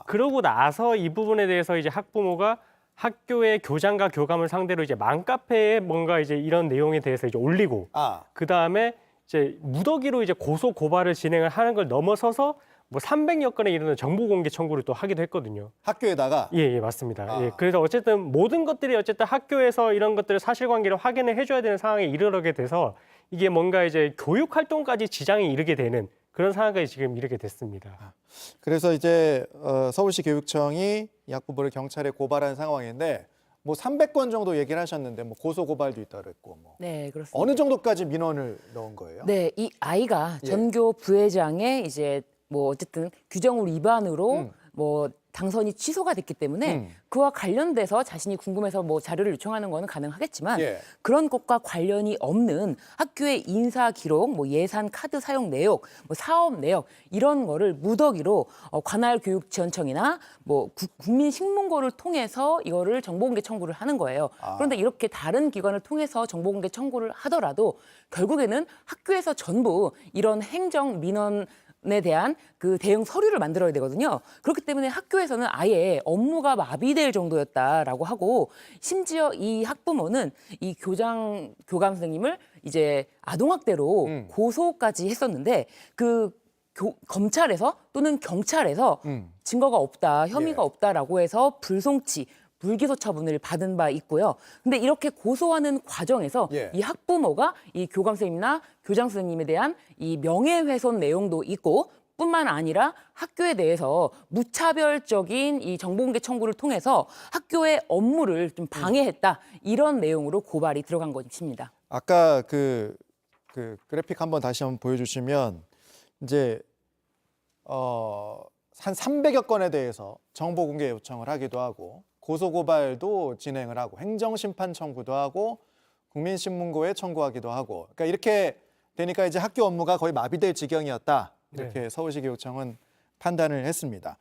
Speaker 11: 그러고 나서 이 부분에 대해서 이제 학부모가 학교의 교장과 교감을 상대로 이제 맘카페에 뭔가 이제 이런 내용에 대해서 이제 올리고 그 다음에 이제 무더기로 이제 고소 고발을 진행을 하는 걸 넘어서서 뭐 300여 건에 이르는 정보 공개 청구를 또 하기도 했거든요.
Speaker 1: 학교에다가?
Speaker 11: 예, 맞습니다. 예, 그래서 어쨌든 모든 것들이 어쨌든 학교에서 이런 것들을 사실관계를 확인을 해줘야 되는 상황에 이르게 돼서 이게 뭔가 이제 교육 활동까지 지장이 이르게 되는 그런 상황까지 지금 이르게 됐습니다.
Speaker 1: 그래서 이제 서울시 교육청이 이 학부모를 경찰에 고발한 상황인데 뭐 300건 정도 얘기를 하셨는데 뭐 고소 고발도 있다 그랬고 뭐
Speaker 10: 네, 그렇습니다.
Speaker 1: 어느 정도까지 민원을 넣은 거예요?
Speaker 10: 네, 이 아이가
Speaker 1: 예.
Speaker 10: 전교 부회장의 이제 뭐 어쨌든 규정을 위반으로 뭐 당선이 취소가 됐기 때문에 그와 관련돼서 자신이 궁금해서 뭐 자료를 요청하는 거는 가능하겠지만
Speaker 1: 예.
Speaker 10: 그런 것과 관련이 없는 학교의 인사 기록, 뭐 예산 카드 사용 내역, 뭐 사업 내역 이런 거를 무더기로 관할 교육지원청이나 뭐 국민신문고를 통해서 이거를 정보공개 청구를 하는 거예요. 그런데 이렇게 다른 기관을 통해서 정보공개 청구를 하더라도 결국에는 학교에서 전부 이런 행정 민원에 대한 그 대응 서류를 만들어야 되거든요. 그렇기 때문에 학교에서는 아예 업무가 마비될 정도였다라고 하고 심지어 이 학부모는 이 교감 선생님을 이제 아동학대로 고소까지 했었는데 그 검찰에서 또는 경찰에서 증거가 없다, 혐의가 없다라고 해서 불송치, 불기소 처분을 받은 바 있고요. 근데 이렇게 고소하는 과정에서 이 학부모가 이 교감 선생님이나 교장 선생님에 대한 이 명예훼손 내용도 있고 뿐만 아니라 학교에 대해서 무차별적인 이 정보공개 청구를 통해서 학교의 업무를 좀 방해했다. 이런 내용으로 고발이 들어간 것입니다.
Speaker 1: 아까 그 그래픽 한번 다시 한번 보여주시면 이제 한 300여 건에 대해서 정보 공개 요청을 하기도 하고 고소 고발도 진행을 하고 행정심판 청구도 하고 국민신문고에 청구하기도 하고 그러니까 이렇게 되니까 이제 학교 업무가 거의 마비될 지경이었다 이렇게 서울시 교육청은 판단을 했습니다.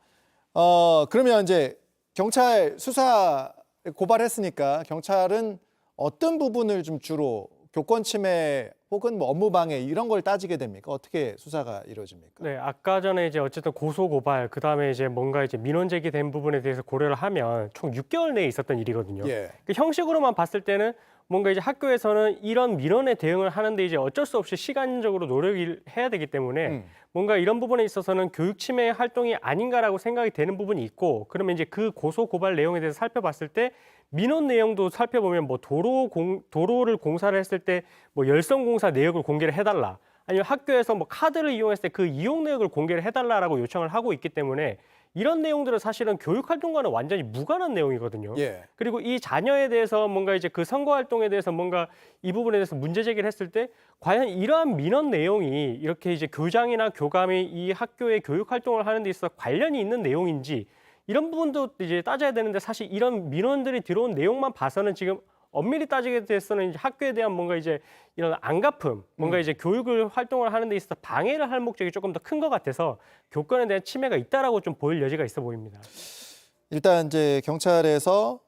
Speaker 1: 그러면 이제 경찰 수사 고발했으니까 경찰은 어떤 부분을 좀 주로 교권 침해 혹은 뭐 업무 방해 이런 걸 따지게 됩니까? 어떻게 수사가 이루어집니까?
Speaker 11: 네, 아까 전에 이제 어쨌든 고소 고발 그다음에 이제 뭔가 이제 민원 제기된 부분에 대해서 고려를 하면 총 6개월 내에 있었던 일이거든요.
Speaker 1: 예.
Speaker 11: 그 형식으로만 봤을 때는 뭔가 이제 학교에서는 이런 민원에 대응을 하는데 이제 어쩔 수 없이 시간적으로 노력을 해야 되기 때문에 뭔가 이런 부분에 있어서는 교육 침해 활동이 아닌가라고 생각이 되는 부분이 있고 그러면 이제 그 고소 고발 내용에 대해서 살펴봤을 때 민원 내용도 살펴보면 뭐 도로를 공사를 했을 때 뭐 열성공사 내역을 공개를 해달라 아니면 학교에서 뭐 카드를 이용했을 때 그 이용 내역을 공개를 해달라라고 요청을 하고 있기 때문에 이런 내용들은 사실은 교육 활동과는 완전히 무관한 내용이거든요.
Speaker 1: 예.
Speaker 11: 그리고 이 자녀에 대해서 뭔가 이제 그 선거 활동에 대해서 뭔가 이 부분에 대해서 문제 제기를 했을 때 과연 이러한 민원 내용이 이렇게 이제 교장이나 교감이 이 학교의 교육 활동을 하는 데 있어서 관련이 있는 내용인지 이런 부분도 이제 따져야 되는데 사실 이런 민원들이 들어온 내용만 봐서는 지금 엄밀히 따지게 돼서는 이제 학교에 대한 뭔가 이제 이런 안갚음, 뭔가 이제 교육을 활동을 하는 데 있어서 방해를 할 목적이 조금 더 큰 것 같아서 교권에 대한 침해가 있다라고 좀 보일 여지가 있어 보입니다.
Speaker 1: 일단 이제 경찰에서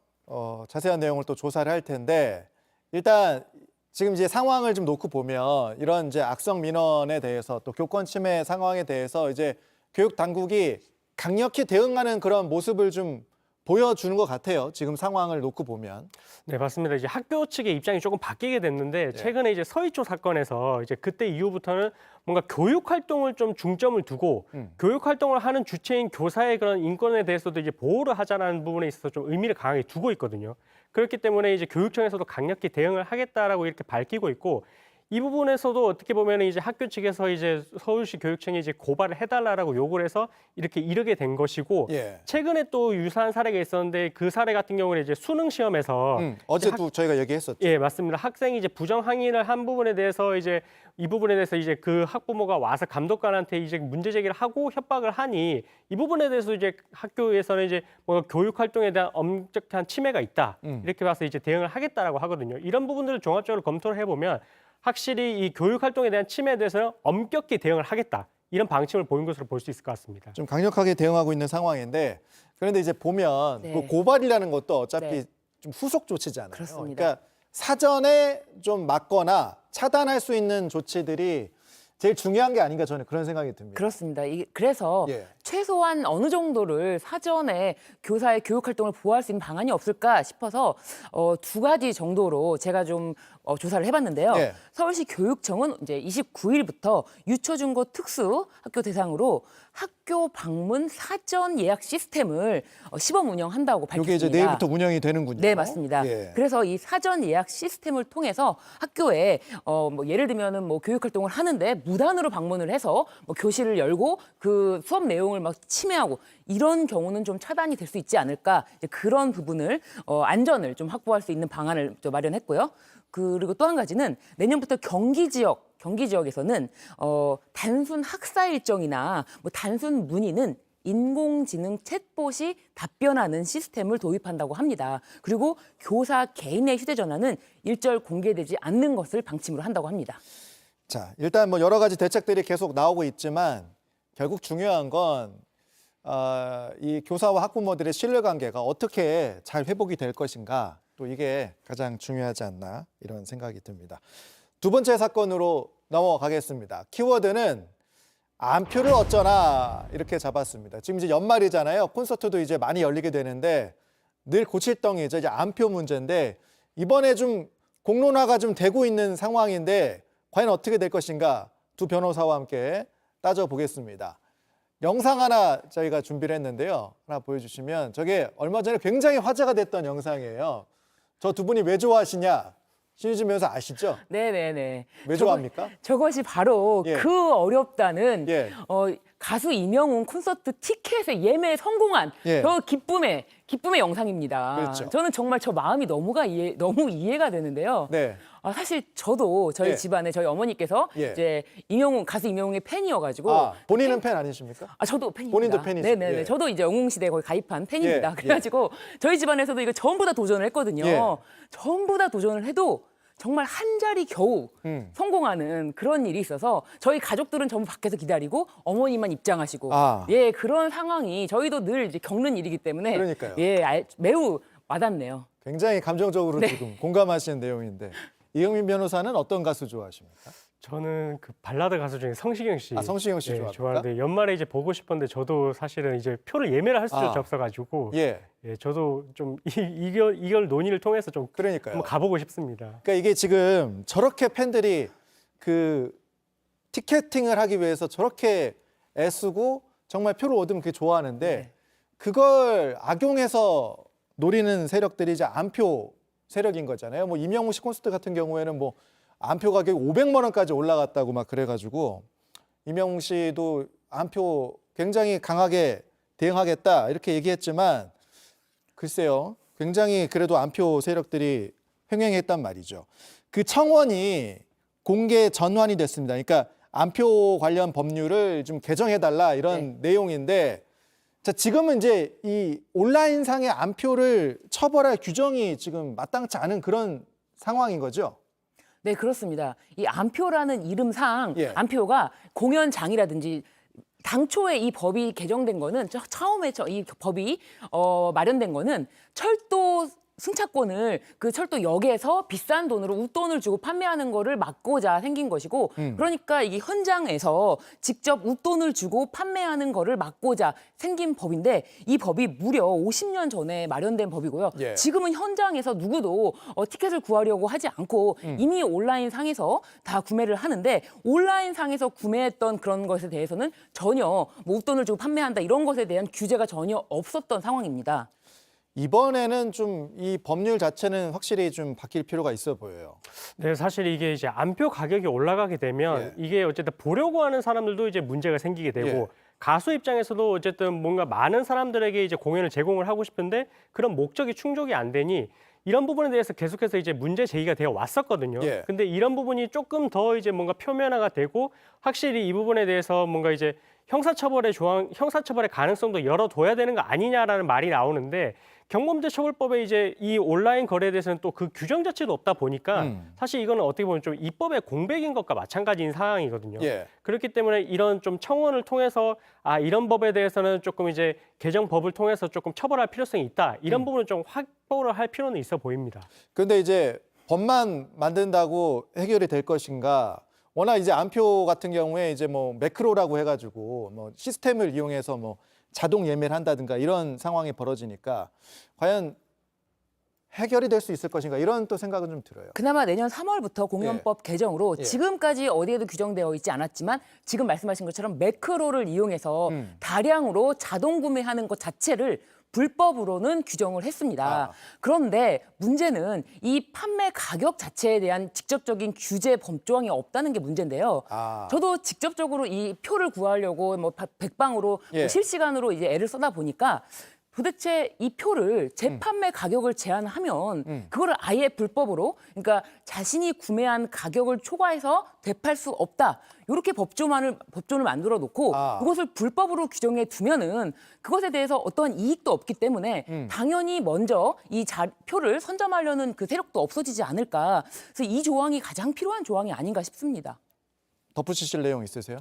Speaker 1: 자세한 내용을 또 조사를 할 텐데 일단 지금 이제 상황을 좀 놓고 보면 이런 이제 악성 민원에 대해서 또 교권 침해 상황에 대해서 이제 교육 당국이 강력히 대응하는 그런 모습을 좀 보여주는 것 같아요. 지금 상황을 놓고 보면.
Speaker 11: 네, 맞습니다. 이제 학교 측의 입장이 조금 바뀌게 됐는데 최근에 이제 서희초 사건에서 이제 그때 이후부터는 뭔가 교육 활동을 좀 중점을 두고 교육 활동을 하는 주체인 교사의 그런 인권에 대해서도 이제 보호를 하자라는 부분에 있어서 좀 의미를 강하게 두고 있거든요. 그렇기 때문에 이제 교육청에서도 강력히 대응을 하겠다라고 이렇게 밝히고 있고 이 부분에서도 어떻게 보면 이제 학교 측에서 이제 서울시 교육청이 이제 고발을 해달라라고 요구를 해서 이렇게 이르게 된 것이고 최근에 또 유사한 사례가 있었는데 그 사례 같은 경우는 이제 수능 시험에서
Speaker 1: 어제도 저희가 얘기했었죠.
Speaker 11: 예, 맞습니다. 학생이 이제 부정 항의를 한 부분에 대해서 이제 이 부분에 대해서 이제 그 학부모가 와서 감독관한테 이제 문제 제기를 하고 협박을 하니 이 부분에 대해서 이제 학교에서는 이제 뭔가 교육 활동에 대한 엄격한 침해가 있다 이렇게 봐서 이제 대응을 하겠다라고 하거든요. 이런 부분들을 종합적으로 검토를 해보면. 확실히 이 교육 활동에 대한 침해에 대해서는 엄격히 대응을 하겠다. 이런 방침을 보인 것으로 볼 수 있을 것 같습니다.
Speaker 1: 좀 강력하게 대응하고 있는 상황인데 그런데 이제 보면 그 고발이라는 것도 어차피 좀 후속 조치잖아요.
Speaker 10: 그렇습니다.
Speaker 1: 그러니까 사전에 좀 막거나 차단할 수 있는 조치들이 제일 중요한 게 아닌가 저는 그런 생각이 듭니다.
Speaker 10: 그렇습니다. 그래서 최소한 어느 정도를 사전에 교사의 교육 활동을 보호할 수 있는 방안이 없을까 싶어서 2가지 정도로 제가 좀 조사를 해봤는데요. 서울시 교육청은 이제 29일부터 유초중고 특수 학교 대상으로 학교 방문 사전 예약 시스템을 시범 운영한다고 밝혔습니다.
Speaker 1: 이게 이제 내일부터 운영이 되는군요.
Speaker 10: 네, 맞습니다. 그래서 이 사전 예약 시스템을 통해서 학교에 뭐 예를 들면은 뭐 교육 활동을 하는데 무단으로 방문을 해서 뭐 교실을 열고 그 수업 내용을 막 침해하고 이런 경우는 좀 차단이 될 수 있지 않을까 이제 그런 부분을 안전을 좀 확보할 수 있는 방안을 좀 마련했고요. 그리고 또 한 가지는 내년부터 경기 지역에서는 단순 학사 일정이나 뭐 단순 문의는 인공지능 챗봇이 답변하는 시스템을 도입한다고 합니다. 그리고 교사 개인의 휴대전화는 일절 공개되지 않는 것을 방침으로 한다고 합니다.
Speaker 1: 자, 일단 뭐 여러 가지 대책들이 계속 나오고 있지만 결국 중요한 건 이 교사와 학부모들의 신뢰관계가 어떻게 잘 회복이 될 것인가, 또 이게 가장 중요하지 않나 이런 생각이 듭니다. 두 번째 사건으로 넘어가겠습니다. 키워드는 안표를 어쩌나 이렇게 잡았습니다. 지금 이제 연말이잖아요. 콘서트도 이제 많이 열리게 되는데 늘 고칠덩이죠. 이제 안표 문제인데 이번에 좀 공론화가 좀 되고 있는 상황인데 과연 어떻게 될 것인가 두 변호사와 함께 따져보겠습니다. 영상 하나 저희가 준비를 했는데요. 하나 보여주시면 저게 얼마 전에 굉장히 화제가 됐던 영상이에요. 저 두 분이 왜 좋아하시냐? 신유진 변호사 아시죠?
Speaker 10: 네네네.
Speaker 1: 왜 좋아합니까?
Speaker 10: 저것이 바로
Speaker 1: 예.
Speaker 10: 그 어렵다는
Speaker 1: 예.
Speaker 10: 가수 이명웅 콘서트 티켓의 예매에 성공한
Speaker 1: 예.
Speaker 10: 저 기쁨의 영상입니다.
Speaker 1: 그렇죠.
Speaker 10: 저는 정말 저 마음이 너무 이해가 되는데요.
Speaker 1: 네.
Speaker 10: 사실 저도 저희
Speaker 1: 예.
Speaker 10: 집안에 저희 어머니께서
Speaker 1: 예.
Speaker 10: 이제 가수 이명웅의 팬이어가지고
Speaker 1: 본인은 팬 아니십니까?
Speaker 10: 저도 팬입니다.
Speaker 1: 본인도 팬이시죠?
Speaker 10: 네네네.
Speaker 1: 예.
Speaker 10: 저도 이제 영웅시대에 거의 가입한 팬입니다.
Speaker 1: 예.
Speaker 10: 그래가지고 저희 집안에서도 이거 전부 다 도전을 했거든요.
Speaker 1: 예.
Speaker 10: 전부 다 도전을 해도 정말 한 자리 겨우 성공하는 그런 일이 있어서 저희 가족들은 전부 밖에서 기다리고 어머니만 입장하시고 예, 그런 상황이 저희도 늘 이제 겪는 일이기 때문에
Speaker 1: 그러니까요.
Speaker 10: 예, 매우 와닿네요.
Speaker 1: 굉장히 감정적으로
Speaker 10: 네.
Speaker 1: 지금 공감하시는 내용인데 이영민 변호사는 어떤 가수 좋아하십니까?
Speaker 11: 저는 그 발라드 가수 중에 성시경 씨.
Speaker 1: 성시경 씨 좋아합니까?
Speaker 11: 좋아하는데 연말에 이제 보고 싶었는데 저도 사실은 이제 표를 예매를 할 수가 없어가지고
Speaker 1: 예.
Speaker 11: 저도 좀 이걸 논의를 통해서 좀
Speaker 1: 그러니까요.
Speaker 11: 한번 가보고 싶습니다.
Speaker 1: 그러니까 이게 지금 저렇게 팬들이 그 티켓팅을 하기 위해서 저렇게 애쓰고 정말 표를 얻으면 그게 좋아하는데 그걸 악용해서 노리는 세력들이 이제 안표 세력인 거잖아요. 뭐 이명웅 씨 콘서트 같은 경우에는 뭐 안표 가격이 500만 원까지 올라갔다고 막 그래가지고 이명웅 씨도 안표 굉장히 강하게 대응하겠다 이렇게 얘기했지만 글쎄요. 굉장히 그래도 안표 세력들이 횡행했단 말이죠. 그 청원이 공개 전환이 됐습니다. 그러니까 안표 관련 법률을 좀 개정해달라 이런 내용인데 자, 지금은 이제 이 온라인상의 안표를 처벌할 규정이 지금 마땅치 않은 그런 상황인 거죠?
Speaker 10: 네, 그렇습니다. 이 안표라는 이름상
Speaker 1: 예.
Speaker 10: 안표가 공연장이라든지 당초에 이 법이 개정된 거는 처음에 이 법이 마련된 거는 철도 승차권을 그 철도역에서 비싼 돈으로 웃돈을 주고 판매하는 거를 막고자 생긴 것이고 그러니까 이게 현장에서 직접 웃돈을 주고 판매하는 거를 막고자 생긴 법인데 이 법이 무려 50년 전에 마련된 법이고요.
Speaker 1: 예.
Speaker 10: 지금은 현장에서 누구도 티켓을 구하려고 하지 않고 이미 온라인 상에서 다 구매를 하는데 온라인 상에서 구매했던 그런 것에 대해서는 전혀 뭐 웃돈을 주고 판매한다 이런 것에 대한 규제가 전혀 없었던 상황입니다.
Speaker 1: 이번에는 좀 이 법률 자체는 확실히 좀 바뀔 필요가 있어 보여요.
Speaker 11: 네, 사실 이게 이제 안표 가격이 올라가게 되면 이게 어쨌든 보려고 하는 사람들도 이제 문제가 생기게 되고 가수 입장에서도 어쨌든 뭔가 많은 사람들에게 이제 공연을 제공을 하고 싶은데 그런 목적이 충족이 안 되니 이런 부분에 대해서 계속해서 이제 문제 제기가 되어 왔었거든요. 근데 이런 부분이 조금 더 이제 뭔가 표면화가 되고 확실히 이 부분에 대해서 뭔가 이제 형사처벌의 가능성도 열어둬야 되는 거 아니냐라는 말이 나오는데 경범죄처벌법에 이제 이 온라인 거래에 대해서는 또 그 규정 자체도 없다 보니까 사실 이거는 어떻게 보면 좀 입법의 공백인 것과 마찬가지인 상황이거든요. 그렇기 때문에 이런 좀 청원을 통해서 이런 법에 대해서는 조금 이제 개정법을 통해서 조금 처벌할 필요성이 있다. 이런 부분은 좀 확보를 할 필요는 있어 보입니다.
Speaker 1: 그런데 이제 법만 만든다고 해결이 될 것인가? 워낙 이제 안표 같은 경우에 이제 뭐 매크로라고 해가지고 뭐 시스템을 이용해서 뭐 자동 예매를 한다든가 이런 상황이 벌어지니까 과연 해결이 될 수 있을 것인가 이런 또 생각은 좀 들어요.
Speaker 10: 그나마 내년 3월부터 공연법 개정으로 지금까지 어디에도 규정되어 있지 않았지만 지금 말씀하신 것처럼 매크로를 이용해서 다량으로 자동 구매하는 것 자체를 불법으로는 규정을 했습니다. 그런데 문제는 이 판매 가격 자체에 대한 직접적인 규제 법조항이 없다는 게 문제인데요. 저도 직접적으로 이 표를 구하려고 뭐 백방으로 뭐 실시간으로 이제 애를 쓰다 보니까 도대체 이 표를 재판매 가격을 제한하면 그거를 아예 불법으로, 그러니까 자신이 구매한 가격을 초과해서 되팔 수 없다. 이렇게 법조문을 만들어 놓고 그것을 불법으로 규정해 두면은 그것에 대해서 어떠한 이익도 없기 때문에 당연히 먼저 이 표를 선점하려는 그 세력도 없어지지 않을까. 그래서 이 조항이 가장 필요한 조항이 아닌가 싶습니다.
Speaker 1: 덧붙이실 내용 있으세요?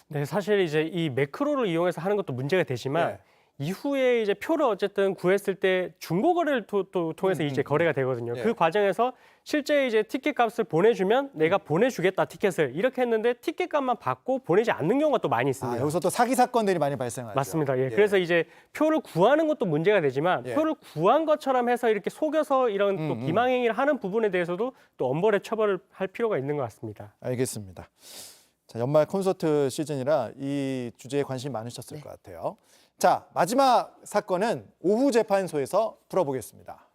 Speaker 11: 네, 사실 이제 이 매크로를 이용해서 하는 것도 문제가 되지만 이후에 이제 표를 어쨌든 구했을 때 중고거래를 통해서 이제 거래가 되거든요. 그 과정에서 실제 이제 티켓 값을 보내주면 내가 보내주겠다 티켓을 이렇게 했는데 티켓 값만 받고 보내지 않는 경우가 또 많이 있습니다.
Speaker 1: 여기서 또 사기 사건들이 많이 발생하죠.
Speaker 11: 맞습니다. 예. 그래서 이제 표를 구하는 것도 문제가 되지만 표를 구한 것처럼 해서 이렇게 속여서 이런 또 기망행위를 하는 부분에 대해서도 또 엄벌에 처벌을 할 필요가 있는 것 같습니다.
Speaker 1: 알겠습니다. 자, 연말 콘서트 시즌이라 이 주제에 관심이 많으셨을 것 같아요. 자, 마지막 사건은 오후 재판소에서 풀어보겠습니다.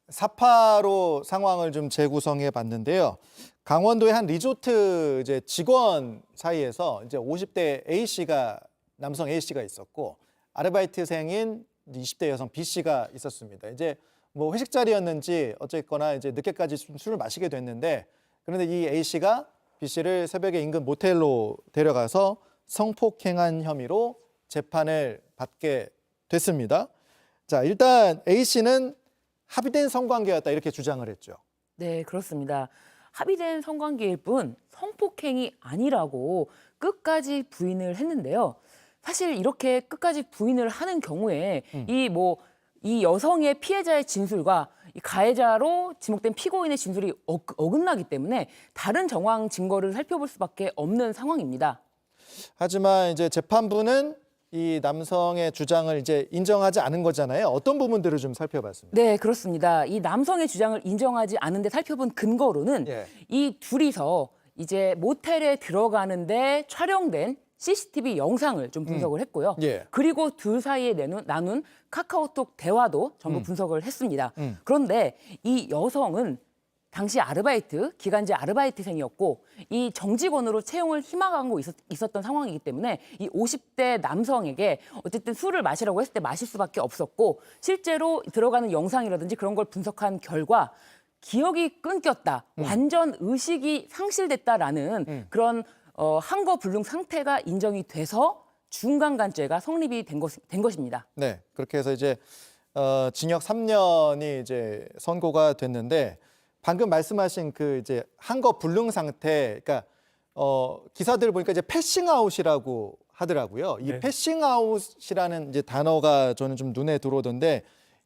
Speaker 1: 사파로 상황을 좀 재구성해 봤는데요. 강원도의 한 리조트 이제 직원 사이에서 이제 50대 A 씨가 남성 A 씨가 있었고 아르바이트생인 20대 여성 B 씨가 있었습니다. 이제 뭐 회식 자리였는지 어쨌거나 이제 늦게까지 술을 마시게 됐는데 그런데 이 A 씨가 B 씨를 새벽에 인근 모텔로 데려가서 성폭행한 혐의로 재판을 받게 됐습니다. 자, 일단 A 씨는 합의된 성관계였다 이렇게 주장을 했죠.
Speaker 10: 네, 그렇습니다. 합의된 성관계일 뿐 성폭행이 아니라고 끝까지 부인을 했는데요. 사실 이렇게 끝까지 부인을 하는 경우에 이 여성의 피해자의 진술과 이 가해자로 지목된 피고인의 진술이 어긋나기 때문에 다른 정황 증거를 살펴볼 수밖에 없는 상황입니다.
Speaker 1: 하지만 이제 재판부는 이 남성의 주장을 이제 인정하지 않은 거잖아요. 어떤 부분들을 좀 살펴봤습니다.
Speaker 10: 네, 그렇습니다. 이 남성의 주장을 인정하지 않은데 살펴본 근거로는 이 둘이서 이제 모텔에 들어가는데 촬영된 CCTV 영상을 좀 분석을 했고요. 그리고 둘 사이에 나눈 카카오톡 대화도 전부 분석을 했습니다. 그런데 이 여성은 당시 기간제 아르바이트생이었고 이 정직원으로 채용을 희망하고 있었던 상황이기 때문에 이 50대 남성에게 어쨌든 술을 마시라고 했을 때 마실 수밖에 없었고 실제로 들어가는 영상이라든지 그런 걸 분석한 결과 기억이 끊겼다, 완전 의식이 상실됐다라는 그런 한거불능 상태가 인정이 돼서 중간간죄가 성립이 된 것입니다.
Speaker 1: 네, 그렇게 해서 이제 징역 3년이 이제 선고가 됐는데 방금 말씀하신 그 이제 한거불능 상태, 그러니까 기사들을 보니까 이제 패싱아웃이라고 하더라고요. 이 패싱아웃이라는 이제 단어가 저는 좀 눈에 들어오던데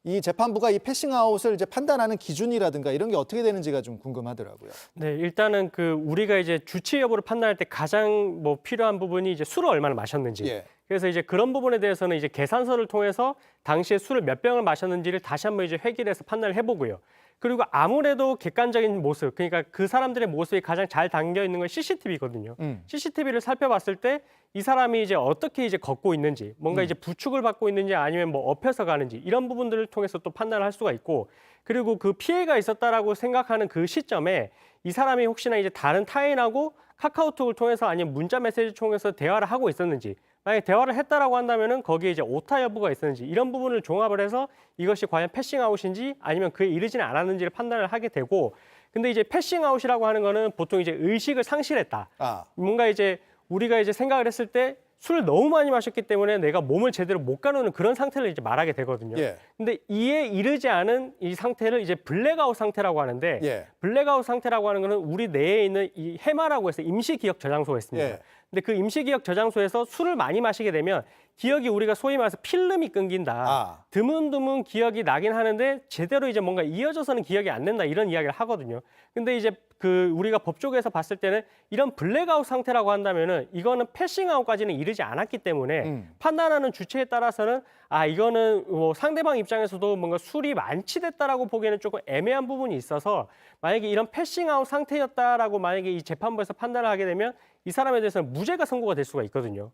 Speaker 1: 이 재판부가 이 패싱아웃을 이제 판단하는 기준이라든가 이런 게 어떻게 되는지가 좀 궁금하더라고요.
Speaker 11: 네, 일단은 우리가 이제 주치 여부를 판단할 때 가장 필요한 부분이 이제 술을 얼마나 마셨는지. 그래서 이제 그런 부분에 대해서는 이제 계산서를 통해서 당시에 술을 몇 병을 마셨는지를 다시 한번 이제 회기를 해서 판단을 해보고요. 그리고 아무래도 객관적인 모습, 그러니까 그 사람들의 모습이 가장 잘 담겨 있는 건 CCTV거든요. CCTV를 살펴봤을 때 이 사람이 이제 어떻게 이제 걷고 있는지, 뭔가 이제 부축을 받고 있는지 아니면 뭐 엎혀서 가는지 이런 부분들을 통해서 또 판단을 할 수가 있고, 그리고 그 피해가 있었다라고 생각하는 그 시점에 이 사람이 혹시나 이제 다른 타인하고 카카오톡을 통해서 아니면 문자 메시지를 통해서 대화를 하고 있었는지, 만약에 대화를 했다라고 한다면은 거기에 이제 오타 여부가 있었는지 이런 부분을 종합을 해서 이것이 과연 패싱아웃인지 아니면 그에 이르지는 않았는지를 판단을 하게 되고, 근데 이제 패싱아웃이라고 하는 거는 보통 이제 의식을 상실했다. 뭔가 이제 우리가 이제 생각을 했을 때 술을 너무 많이 마셨기 때문에 내가 몸을 제대로 못 가누는 그런 상태를 이제 말하게 되거든요. 근데 이에 이르지 않은 이 상태를 이제 블랙아웃 상태라고 하는데 블랙아웃 상태라고 하는 거는 우리 뇌에 있는 이 해마라고 해서 임시 기억 저장소가 있습니다. 근데 그 임시 기억 저장소에서 술을 많이 마시게 되면 기억이 우리가 소위 말해서 필름이 끊긴다. 드문드문 기억이 나긴 하는데 제대로 이제 뭔가 이어져서는 기억이 안 난다 이런 이야기를 하거든요. 근데 이제 우리가 법조계에서 봤을 때는 이런 블랙아웃 상태라고 한다면은 이거는 패싱아웃까지는 이르지 않았기 때문에 판단하는 주체에 따라서는 이거는 상대방 입장에서도 뭔가 술이 만취됐다라고 보기에는 조금 애매한 부분이 있어서 만약에 이런 패싱아웃 상태였다라고 만약에 이 재판부에서 판단을 하게 되면 이 사람에 대해서는 무죄가 선고가 될 수가 있거든요.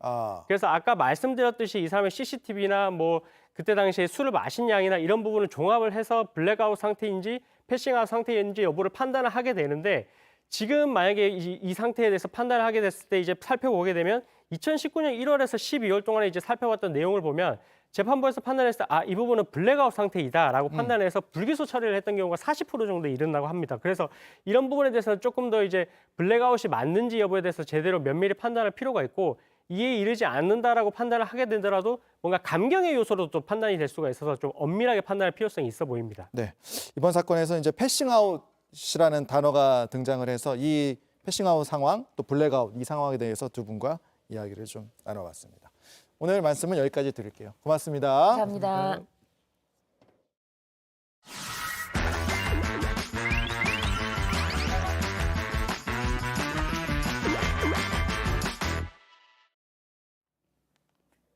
Speaker 11: 그래서 아까 말씀드렸듯이 이 사람의 CCTV나 뭐 그때 당시에 술을 마신 양이나 이런 부분을 종합을 해서 블랙아웃 상태인지 패싱아웃 상태인지 여부를 판단을 하게 되는데 지금 만약에 이 상태에 대해서 판단을 하게 됐을 때 이제 살펴보게 되면 2019년 1월에서 12월 동안에 이제 살펴봤던 내용을 보면 재판부에서 판단했을 때 이 부분은 블랙아웃 상태이다라고 판단해서 불기소 처리를 했던 경우가 40% 정도 이른다고 합니다. 그래서 이런 부분에 대해서는 조금 더 이제 블랙아웃이 맞는지 여부에 대해서 제대로 면밀히 판단할 필요가 있고 이에 이르지 않는다라고 판단을 하게 되더라도 뭔가 감경의 요소로 또 판단이 될 수가 있어서 좀 엄밀하게 판단할 필요성이 있어 보입니다.
Speaker 1: 네, 이번 사건에서 이제 패싱아웃이라는 단어가 등장을 해서 이 패싱아웃 상황 또 블랙아웃 이 상황에 대해서 두 분과 이야기를 좀 나눠봤습니다. 오늘 말씀은 여기까지 드릴게요. 고맙습니다.
Speaker 10: 감사합니다.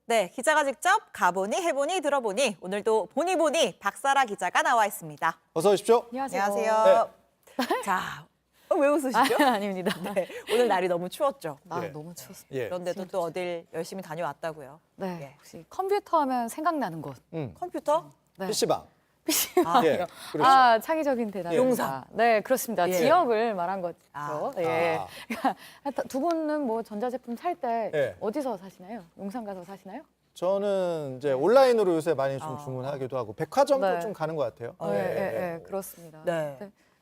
Speaker 2: 네, 기자가 직접 가보니 해보니 들어보니 오늘도 보니 박사라 기자가 나와 있습니다.
Speaker 1: 어서 오십시오.
Speaker 2: 안녕하세요. 자, 왜 웃으시죠?
Speaker 10: 아닙니다.
Speaker 2: 네, 오늘 날이 너무 추웠죠.
Speaker 1: 예.
Speaker 12: 너무 추웠습니다.
Speaker 1: 예.
Speaker 2: 그런데도 또 어딜 열심히 다녀왔다고요.
Speaker 12: 네,
Speaker 2: 예.
Speaker 12: 혹시 컴퓨터 하면 생각나는 곳.
Speaker 2: 컴퓨터?
Speaker 12: 네.
Speaker 1: PC방.
Speaker 2: 아,
Speaker 1: 예, 그렇죠.
Speaker 12: 창의적인 대답입니다.
Speaker 2: 용산.
Speaker 12: 네, 그렇습니다.
Speaker 2: 예.
Speaker 12: 지역을 말한 거죠.
Speaker 2: 아.
Speaker 12: 예. 두 분은 뭐 전자제품 살 때
Speaker 1: 예.
Speaker 12: 어디서 사시나요? 용산 가서 사시나요?
Speaker 1: 저는 이제 온라인으로 요새 많이 좀 주문하기도 하고 백화점도
Speaker 12: 네.
Speaker 1: 좀 가는 것 같아요.
Speaker 12: 예, 그렇습니다.
Speaker 2: 네.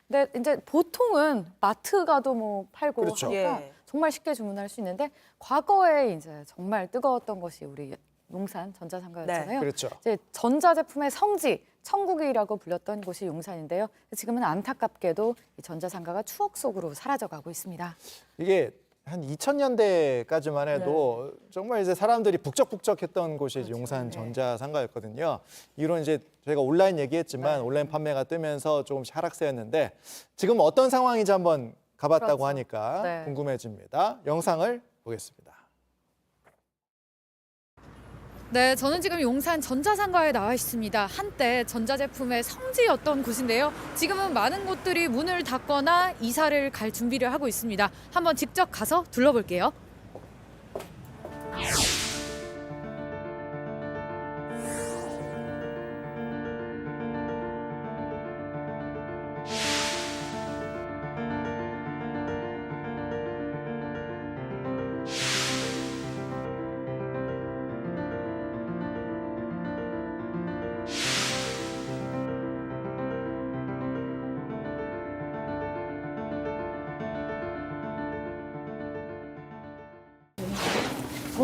Speaker 12: 근데 이제 보통은 마트 가도 뭐 팔고
Speaker 1: 그렇죠.
Speaker 12: 하니까
Speaker 2: 예.
Speaker 12: 정말 쉽게 주문할 수 있는데 과거에 이제 정말 뜨거웠던 것이 우리 용산 전자상가였잖아요.
Speaker 1: 그렇죠.
Speaker 12: 이제 전자제품의 성지, 천국이라고 불렸던 곳이 용산인데요. 지금은 안타깝게도 이 전자상가가 추억 속으로 사라져가고 있습니다.
Speaker 1: 이게 한 2000년대까지만 해도 정말 이제 사람들이 북적북적했던 곳이 이제 용산 전자상가였거든요. 이로 이제 저희가 온라인 얘기했지만 온라인 판매가 뜨면서 조금씩 하락세였는데 지금 어떤 상황인지 한번 가봤다고
Speaker 12: 그렇죠.
Speaker 1: 하니까
Speaker 12: 네.
Speaker 1: 궁금해집니다. 영상을 보겠습니다.
Speaker 13: 네, 저는 지금 용산 전자상가에 나와 있습니다. 한때 전자제품의 성지였던 곳인데요. 지금은 많은 곳들이 문을 닫거나 이사를 갈 준비를 하고 있습니다. 한번 직접 가서 둘러볼게요.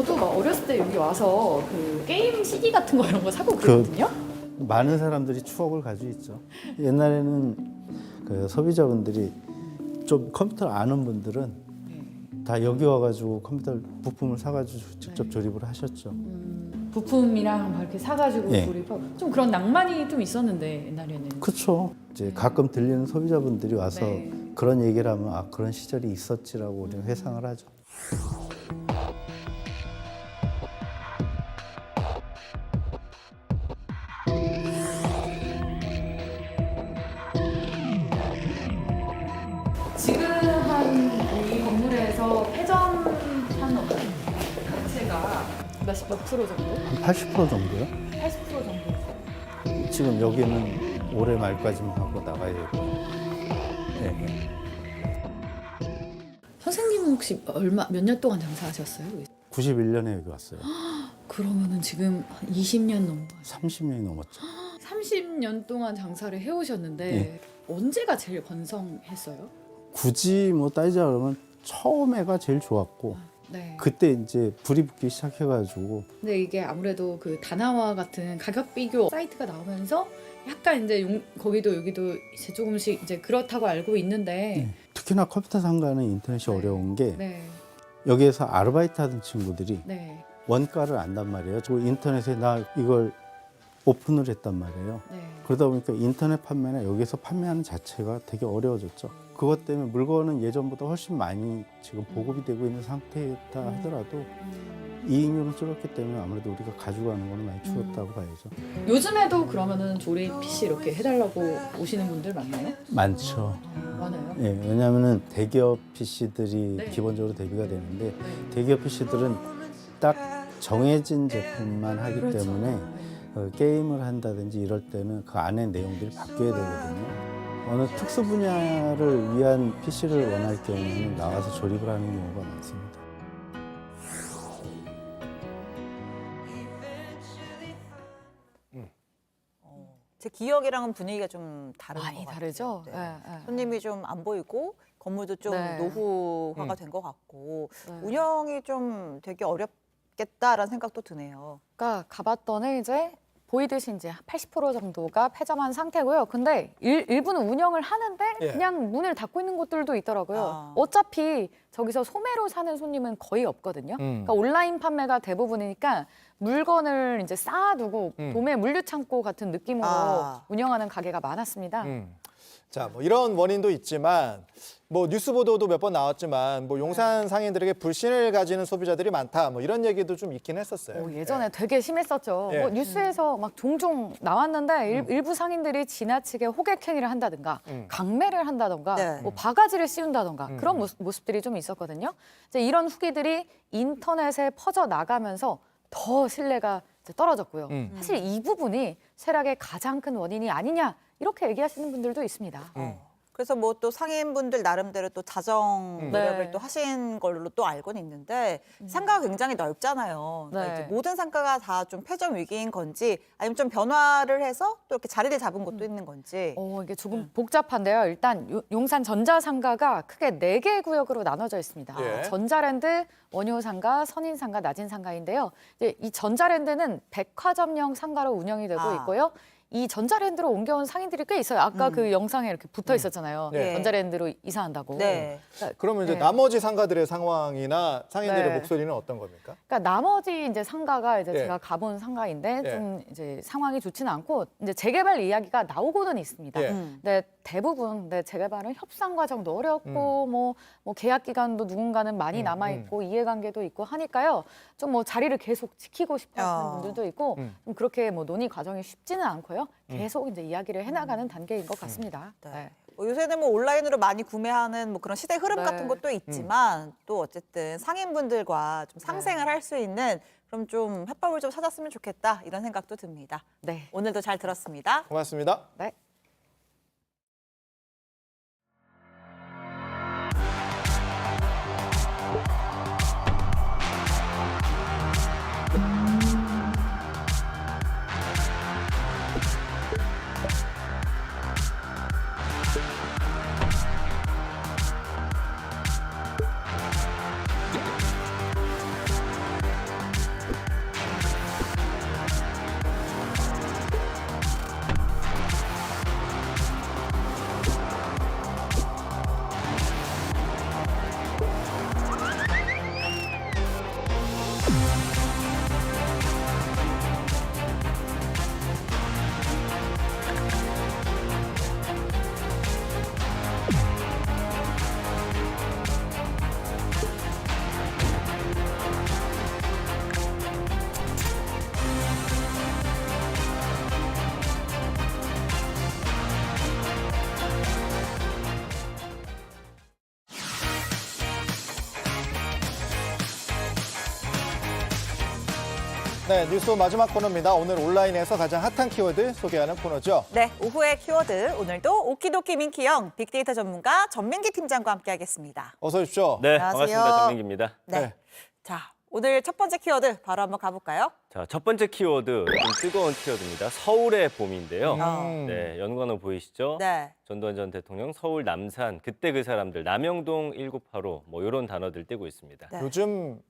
Speaker 13: 저도 막 어렸을 때 여기 와서 그 게임 CD 같은 거 이런 거 사고 그랬거든요.
Speaker 14: 많은 사람들이 추억을 가지고 있죠. 옛날에는 그 소비자분들이 좀 컴퓨터를 아는 분들은 다 여기 와가지고 컴퓨터 부품을 사가지고 직접 조립을 하셨죠.
Speaker 13: 부품이랑 막 이렇게 사가지고
Speaker 14: 예.
Speaker 13: 조립하고 좀 그런 낭만이 좀 있었는데 옛날에는.
Speaker 14: 그렇죠. 이제 가끔 들리는 소비자분들이 와서
Speaker 13: 네.
Speaker 14: 그런 얘기를 하면 그런 시절이 있었지라고 우리는 회상을 하죠.
Speaker 13: 지금 한 이 건물에서 폐점한 업체 자체가 몇 프로 정도?
Speaker 14: 한 80% 정도요?
Speaker 13: 80% 정도.
Speaker 14: 지금 여기는 올해 말까지만 하고 나가야 되고. 네.
Speaker 13: 선생님은 혹시 몇 년 동안 장사하셨어요?
Speaker 14: 91년에 여기 왔어요.
Speaker 13: 그러면은 지금 한 20년 넘은 거
Speaker 14: 30년이 넘었죠.
Speaker 13: 30년 동안 장사를 해오셨는데 언제가 제일 번성했어요?
Speaker 14: 굳이 뭐 따지자 그러면 처음에가 제일 좋았고
Speaker 13: 네.
Speaker 14: 그때 이제 불이 붙기 시작해가지고
Speaker 13: 근데 이게 아무래도 그 다나와 같은 가격 비교 사이트가 나오면서 약간 이제 거기도 여기도 이제 조금씩 이제 그렇다고 알고 있는데
Speaker 14: 특히나 컴퓨터 상가는 인터넷이
Speaker 13: 네.
Speaker 14: 어려운 게
Speaker 13: 네.
Speaker 14: 여기에서 아르바이트 하던 친구들이
Speaker 13: 네.
Speaker 14: 원가를 안단 말이에요. 저 인터넷에 나 이걸 오픈을 했단 말이에요.
Speaker 13: 네.
Speaker 14: 그러다 보니까 인터넷 판매나 여기서 판매하는 자체가 되게 어려워졌죠. 그것 때문에 물건은 예전보다 훨씬 많이 지금 보급이 되고 있는 상태다 하더라도 이익률은 줄었기 때문에 아무래도 우리가 가져가는 거는 많이 줄었다고 봐야죠.
Speaker 13: 요즘에도 그러면은 조립 PC 이렇게 해달라고 오시는 분들 많나요?
Speaker 14: 많죠.
Speaker 13: 많아요?
Speaker 14: 예, 왜냐하면은 대기업 PC들이
Speaker 13: 네.
Speaker 14: 기본적으로 대비가 되는데 대기업 PC들은 딱 정해진 제품만 하기
Speaker 13: 그렇죠.
Speaker 14: 때문에 게임을 한다든지 이럴 때는 그 안에 내용들이 바뀌어야 되거든요. 어느 특수 분야를 위한 PC를 원할 경우에는 나와서 조립을 하는 경우가 많습니다.
Speaker 2: 제 기억이랑은 분위기가 좀 다른 것
Speaker 12: 많이
Speaker 2: 같아요.
Speaker 12: 다르죠?
Speaker 2: 네.
Speaker 12: 네, 네.
Speaker 2: 손님이 좀 안 보이고 건물도 좀
Speaker 12: 네.
Speaker 2: 노후화가 된 것 같고
Speaker 12: 네.
Speaker 2: 운영이 좀 되게 어렵겠다라는 생각도 드네요.
Speaker 12: 그러니까 가봤더니 이제 보이듯이 이제 80% 정도가 폐점한 상태고요. 근데 일부는 운영을 하는데
Speaker 1: 예.
Speaker 12: 그냥 문을 닫고 있는 곳들도 있더라고요.
Speaker 2: 아.
Speaker 12: 어차피 저기서 소매로 사는 손님은 거의 없거든요. 그러니까 온라인 판매가 대부분이니까 물건을 이제 쌓아두고 도매 물류 창고 같은 느낌으로 운영하는 가게가 많았습니다.
Speaker 1: 자, 뭐 이런 원인도 있지만 뭐 뉴스 보도도 몇 번 나왔지만 뭐 용산 상인들에게 불신을 가지는 소비자들이 많다. 뭐 이런 얘기도 좀 있긴 했었어요.
Speaker 12: 예전에 되게 심했었죠.
Speaker 1: 예.
Speaker 12: 뭐 뉴스에서 막 종종 나왔는데 일부 상인들이 지나치게 호객 행위를 한다든가 강매를 한다든가
Speaker 2: 네.
Speaker 12: 뭐 바가지를 씌운다든가 그런 모습들이 좀 있었거든요. 이제 이런 후기들이 인터넷에 퍼져 나가면서 더 신뢰가 이제 떨어졌고요. 사실 이 부분이 쇠락의 가장 큰 원인이 아니냐 이렇게 얘기하시는 분들도 있습니다.
Speaker 2: 그래서 뭐 또 상인분들 나름대로 또 자정 노력을
Speaker 12: 네.
Speaker 2: 또 하신 걸로 또 알고는 있는데 상가가 굉장히 넓잖아요. 그러니까
Speaker 12: 네.
Speaker 2: 이제 모든 상가가 다 좀 폐점 위기인 건지 아니면 좀 변화를 해서 또 이렇게 자리를 잡은 곳도 있는 건지.
Speaker 12: 이게 조금 복잡한데요. 일단 용산 전자상가가 크게 4개 구역으로 나눠져 있습니다.
Speaker 1: 예.
Speaker 12: 전자랜드, 원효상가, 선인상가, 나진상가인데요. 이제 이 전자랜드는 백화점형 상가로 운영이 되고 있고요. 이 전자랜드로 옮겨온 상인들이 꽤 있어요. 아까 그 영상에 이렇게 붙어 있었잖아요.
Speaker 1: 네.
Speaker 12: 전자랜드로 이사한다고.
Speaker 2: 네.
Speaker 1: 그러면 이제
Speaker 12: 네.
Speaker 1: 나머지 상가들의 상황이나 상인들의
Speaker 12: 네.
Speaker 1: 목소리는 어떤 겁니까?
Speaker 12: 그러니까 나머지 이제 상가가 이제
Speaker 1: 예.
Speaker 12: 제가 가본 상가인데
Speaker 1: 예.
Speaker 12: 좀 이제 상황이 좋지는 않고 이제 재개발 이야기가 나오고는 있습니다.
Speaker 1: 예.
Speaker 12: 근데 대부분 재개발은 협상 과정도 어렵고 뭐 계약 기간도 누군가는 많이 남아 있고 이해관계도 있고 하니까요. 좀 뭐 자리를 계속 지키고 싶어 하시는 분들도 있고 좀 그렇게 뭐 논의 과정이 쉽지는 않고요. 계속 이제 이야기를 해나가는 단계인 것 같습니다. 네.
Speaker 2: 뭐 요새는 뭐 온라인으로 많이 구매하는 뭐 그런 시대 흐름
Speaker 12: 네.
Speaker 2: 같은 것도 있지만 또 어쨌든 상인분들과 좀 상생을 할 수 있는 그럼 좀 협업을 좀 찾았으면 좋겠다 이런 생각도 듭니다.
Speaker 12: 네.
Speaker 2: 오늘도 잘 들었습니다.
Speaker 1: 고맙습니다.
Speaker 12: 네.
Speaker 1: 네, 뉴스 마지막 코너입니다. 오늘 온라인에서 가장 핫한 키워드 소개하는 코너죠.
Speaker 2: 네, 오후의 키워드 오늘도 오키도키 민키영 빅데이터 전문가 전민기 팀장과 함께하겠습니다.
Speaker 1: 어서 오십시오.
Speaker 15: 네,
Speaker 2: 안녕하세요.
Speaker 15: 반갑습니다. 전민기입니다.
Speaker 2: 네. 자, 오늘 첫 번째 키워드 바로 한번 가볼까요?
Speaker 15: 자, 첫 번째 키워드 좀 뜨거운 키워드입니다. 서울의 봄인데요. 네, 연관어 보이시죠?
Speaker 2: 네.
Speaker 15: 전두환 전 대통령 서울 남산 그때 그 사람들 남영동 1985 뭐 이런 단어들 떼고 있습니다.
Speaker 2: 네.
Speaker 1: 요즘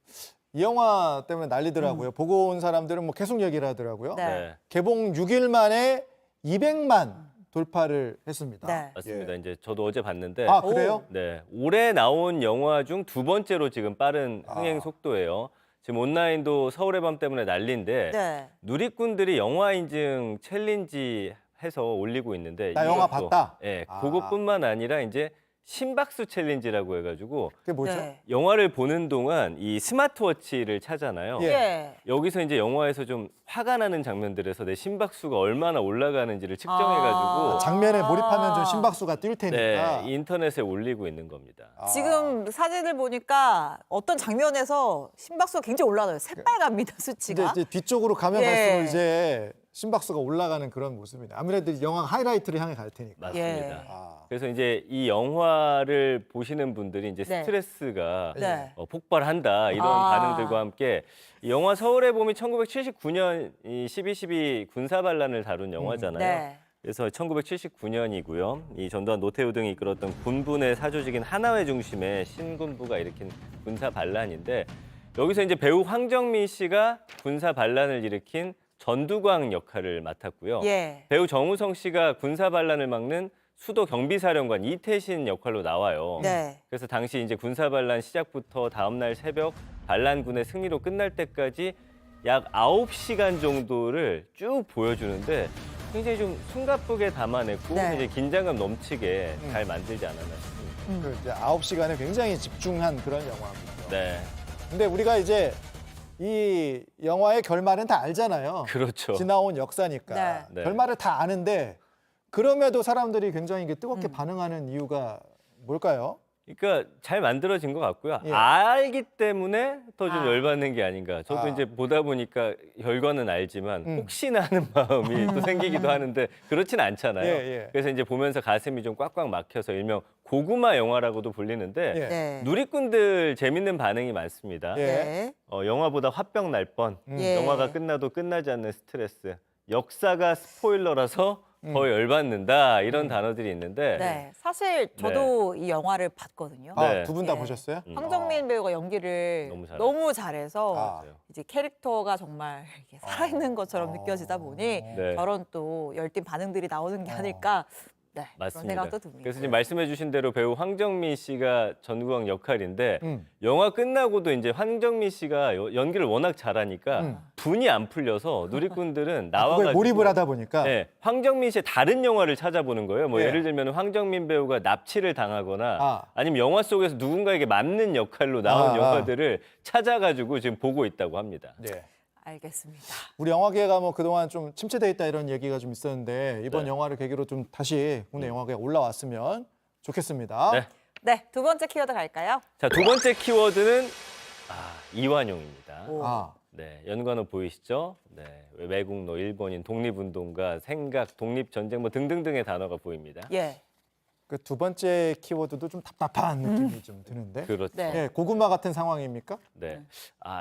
Speaker 1: 이 영화 때문에 난리더라고요. 보고 온 사람들은 뭐 계속 얘기를 하더라고요.
Speaker 2: 네.
Speaker 1: 개봉 6일 만에 200만 돌파를 했습니다.
Speaker 2: 네.
Speaker 15: 맞습니다. 이제 저도 어제 봤는데
Speaker 1: 아, 그래요?
Speaker 15: 네, 올해 나온 영화 중 두 번째로 지금 빠른 흥행 속도예요. 지금 온라인도 서울의 밤 때문에 난리인데
Speaker 2: 네.
Speaker 15: 누리꾼들이 영화 인증 챌린지 해서 올리고 있는데
Speaker 1: 나 영화
Speaker 15: 이것도,
Speaker 1: 봤다?
Speaker 15: 예,
Speaker 1: 아.
Speaker 15: 그것뿐만 아니라 이제 심박수 챌린지라고 해가지고
Speaker 1: 그게 뭐죠?
Speaker 2: 네.
Speaker 15: 영화를 보는 동안 이 스마트워치를 차잖아요.
Speaker 1: 예.
Speaker 2: 예.
Speaker 15: 여기서 이제 영화에서 좀 화가 나는 장면들에서 내 심박수가 얼마나 올라가는지를 측정해가지고
Speaker 1: 장면에 몰입하면 좀 심박수가 뛸
Speaker 15: 네,
Speaker 1: 테니까.
Speaker 15: 인터넷에 올리고 있는 겁니다.
Speaker 2: 지금 사진을 보니까 어떤 장면에서 심박수가 굉장히 올라가요. 새빨갑니다, 수치가.
Speaker 1: 이제 뒤쪽으로 가면
Speaker 2: 예.
Speaker 1: 갈수록 이제 심박수가 올라가는 그런 모습이네. 아무래도 영화 하이라이트를 향해 갈 테니까.
Speaker 15: 맞습니다. 그래서 이제 이 영화를 보시는 분들이 이제
Speaker 2: 네.
Speaker 15: 스트레스가
Speaker 2: 네.
Speaker 15: 폭발한다 이런 반응들과 함께 이 영화 서울의 봄이 1979년 이 12.12 군사 반란을 다룬 영화잖아요.
Speaker 2: 네.
Speaker 15: 그래서 1979년이고요. 이 전두환 노태우 등이 이끌었던 군부의 사조직인 하나회 중심의 신군부가 일으킨 군사 반란인데 여기서 이제 배우 황정민 씨가 군사 반란을 일으킨 전두광 역할을 맡았고요.
Speaker 2: 예.
Speaker 15: 배우 정우성 씨가 군사 반란을 막는 수도 경비사령관 이태신 역할로 나와요.
Speaker 2: 네.
Speaker 15: 그래서 당시 이제 군사 반란 시작부터 다음 날 새벽 반란군의 승리로 끝날 때까지 약 9시간 정도를 쭉 보여주는데 굉장히 좀 숨가쁘게 담아냈고
Speaker 2: 네.
Speaker 15: 굉장히 긴장감 넘치게 잘 만들지 않았나 싶습니다.
Speaker 1: 그 이제 9시간에 굉장히 집중한 그런 영화군요.
Speaker 15: 네,
Speaker 1: 근데 우리가 이제 이 영화의 결말은 다 알잖아요.
Speaker 15: 그렇죠.
Speaker 1: 지나온 역사니까.
Speaker 15: 네.
Speaker 1: 결말을 다 아는데 그럼에도 사람들이 굉장히 이게 뜨겁게 반응하는 이유가 뭘까요?
Speaker 15: 그러니까 잘 만들어진 것 같고요.
Speaker 1: 예.
Speaker 15: 알기 때문에 더 좀 열받는 게 아닌가. 저도 이제 보다 보니까 결과는 알지만 혹시나 하는 마음이 또 생기기도 하는데 그렇진 않잖아요.
Speaker 1: 예.
Speaker 15: 그래서 이제 보면서 가슴이 좀 꽉꽉 막혀서 일명 고구마 영화라고도 불리는데
Speaker 1: 예.
Speaker 2: 네.
Speaker 15: 누리꾼들 재밌는 반응이 많습니다.
Speaker 1: 예.
Speaker 15: 영화보다 화병 날 뻔,
Speaker 2: 예.
Speaker 15: 영화가 끝나도 끝나지 않는 스트레스, 역사가 스포일러라서 더 열받는다 이런 단어들이 있는데
Speaker 2: 네. 사실 저도 이 영화를 봤거든요.
Speaker 15: 네.
Speaker 1: 두 분 다
Speaker 2: 예.
Speaker 1: 보셨어요?
Speaker 2: 황정민 배우가 연기를
Speaker 15: 너무
Speaker 2: 잘해서 이제 캐릭터가 정말 이게 살아있는 것처럼 느껴지다 보니
Speaker 15: 네.
Speaker 2: 저런 또 열띤 반응들이 나오는 게 아닐까 네, 그런
Speaker 15: 맞습니다.
Speaker 2: 생각도 듭니다.
Speaker 15: 그래서 지금 말씀해주신 대로 배우 황정민 씨가 전두광 역할인데 영화 끝나고도 이제 황정민 씨가 연기를 워낙 잘하니까 분이 안 풀려서 누리꾼들은 나와가지고
Speaker 1: 그걸 몰입을 하다 보니까
Speaker 15: 네, 황정민 씨의 다른 영화를 찾아보는 거예요. 뭐
Speaker 1: 예.
Speaker 15: 예를 들면 황정민 배우가 납치를 당하거나
Speaker 1: 아.
Speaker 15: 아니면 영화 속에서 누군가에게 맞는 역할로 나온
Speaker 1: 아.
Speaker 15: 영화들을 찾아가지고 지금 보고 있다고 합니다.
Speaker 1: 네.
Speaker 2: 알겠습니다.
Speaker 1: 우리 영화계가 뭐 그동안 좀 침체돼 있다 이런 얘기가 좀 있었는데 이번
Speaker 15: 네.
Speaker 1: 영화를 계기로 좀 다시 국내 영화계에 올라왔으면 좋겠습니다.
Speaker 15: 네.
Speaker 2: 네, 두 번째 키워드 갈까요?
Speaker 15: 자, 두 번째 키워드는 이완용입니다.
Speaker 1: 아,
Speaker 15: 네, 연관어 보이시죠? 네, 외국노, 일본인, 독립운동가, 생각, 독립전쟁 뭐 등등등의 단어가 보입니다.
Speaker 2: 예.
Speaker 1: 그 두 번째 키워드도 좀 답답한 느낌이 좀 드는데.
Speaker 15: 그렇죠.
Speaker 2: 네.
Speaker 1: 예, 고구마 같은 상황입니까?
Speaker 15: 네.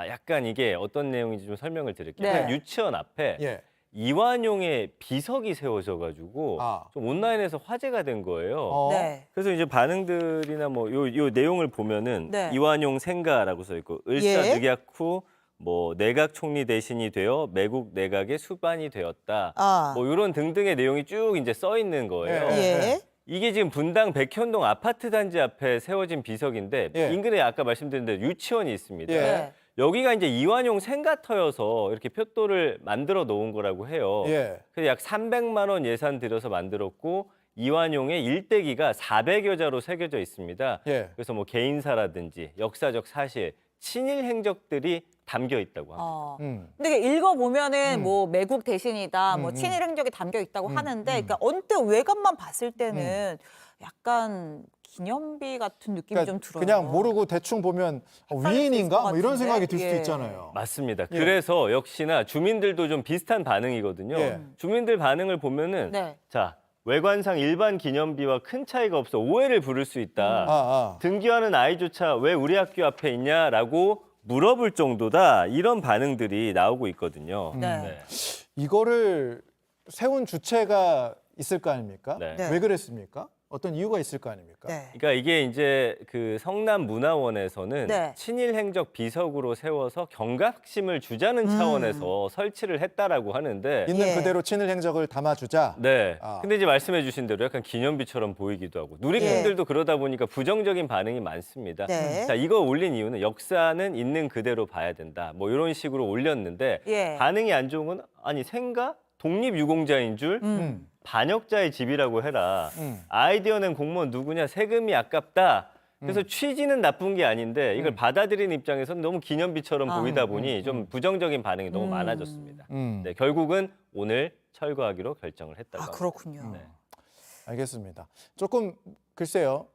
Speaker 15: 약간 이게 어떤 내용인지 좀 설명을 드릴게요.
Speaker 2: 네.
Speaker 15: 유치원 앞에
Speaker 1: 예.
Speaker 15: 이완용의 비석이 세워져가지고 좀 온라인에서 화제가 된 거예요.
Speaker 2: 네.
Speaker 15: 그래서 이제 반응들이나 뭐 요 내용을 보면은
Speaker 2: 네.
Speaker 15: 이완용 생가라고 써 있고 을사늑약 후 뭐 내각 총리 대신이 되어 매국 내각의 수반이 되었다. 뭐 이런 등등의 내용이 쭉 이제 써 있는 거예요.
Speaker 2: 예.
Speaker 15: 이게 지금 분당 백현동 아파트 단지 앞에 세워진 비석인데
Speaker 1: 예.
Speaker 15: 인근에 아까 말씀드린 대로 유치원이 있습니다.
Speaker 1: 예.
Speaker 2: 네.
Speaker 15: 여기가 이제 이완용 생가터여서 이렇게 표도를 만들어 놓은 거라고 해요.
Speaker 1: 예.
Speaker 15: 그래서 약 300만 원 예산 들여서 만들었고 이완용의 일대기가 400여 자로 새겨져 있습니다.
Speaker 1: 예.
Speaker 15: 그래서 뭐 개인사라든지 역사적 사실, 친일 행적들이 담겨 있다고 합니다.
Speaker 2: 근데 이게 읽어보면은 뭐 매국 대신이다, 뭐 친일 행적이 담겨 있다고 하는데, 그러니까 언뜻 외관만 봤을 때는 약간 기념비 같은 느낌이
Speaker 1: 그러니까
Speaker 2: 좀 들어요.
Speaker 1: 그냥 모르고 대충 보면 위인인가? 뭐 이런
Speaker 2: 같은데?
Speaker 1: 생각이 들 수도
Speaker 2: 예.
Speaker 1: 있잖아요.
Speaker 15: 맞습니다.
Speaker 1: 예.
Speaker 15: 그래서 역시나 주민들도 좀 비슷한 반응이거든요.
Speaker 1: 예.
Speaker 15: 주민들 반응을 보면은
Speaker 2: 네.
Speaker 15: 자, 외관상 일반 기념비와 큰 차이가 없어 오해를 부를 수 있다. 등교하는 아이조차 왜 우리 학교 앞에 있냐라고 물어볼 정도다. 이런 반응들이 나오고 있거든요.
Speaker 2: 네.
Speaker 1: 이거를 세운 주체가 있을 거 아닙니까?
Speaker 15: 네.
Speaker 2: 네.
Speaker 1: 왜 그랬습니까? 어떤 이유가 있을 거 아닙니까?
Speaker 2: 네.
Speaker 15: 그러니까 이게 이제 그 성남문화원에서는
Speaker 2: 네.
Speaker 15: 친일 행적 비석으로 세워서 경각심을 주자는 차원에서 설치를 했다라고 하는데
Speaker 1: 있는
Speaker 2: 예.
Speaker 1: 그대로 친일 행적을 담아주자.
Speaker 15: 네.
Speaker 1: 아.
Speaker 15: 근데 이제 말씀해 주신 대로 약간 기념비처럼 보이기도 하고 누리꾼들도 그러다 보니까 부정적인 반응이 많습니다.
Speaker 2: 네.
Speaker 15: 자, 이거 올린 이유는 역사는 있는 그대로 봐야 된다. 뭐 이런 식으로 올렸는데
Speaker 2: 예.
Speaker 15: 반응이 안 좋은 건 아니 생가 독립유공자인 줄 반역자의 집이라고 해라. 아이디어 낸 공무원 누구냐? 세금이 아깝다. 그래서 취지는 나쁜 게 아닌데 이걸 받아들이는 입장에서는 너무 기념비처럼 보이다 보니 좀 부정적인 반응이 너무 많아졌습니다. 네, 결국은 오늘 철거하기로 결정을 했다고 합니다.
Speaker 2: 그렇군요.
Speaker 15: 네.
Speaker 1: 알겠습니다. 조금 글쎄요.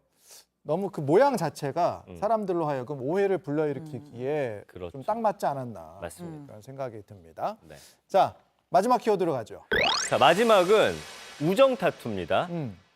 Speaker 1: 너무 그 모양 자체가 사람들로 하여금 오해를 불러일으키기에
Speaker 15: 그렇죠.
Speaker 1: 좀 딱 맞지 않았나
Speaker 15: 맞습니다.
Speaker 1: 그런 생각이 듭니다.
Speaker 15: 네.
Speaker 1: 자, 마지막 키워드로 가죠.
Speaker 15: 자, 마지막은 우정 타투입니다.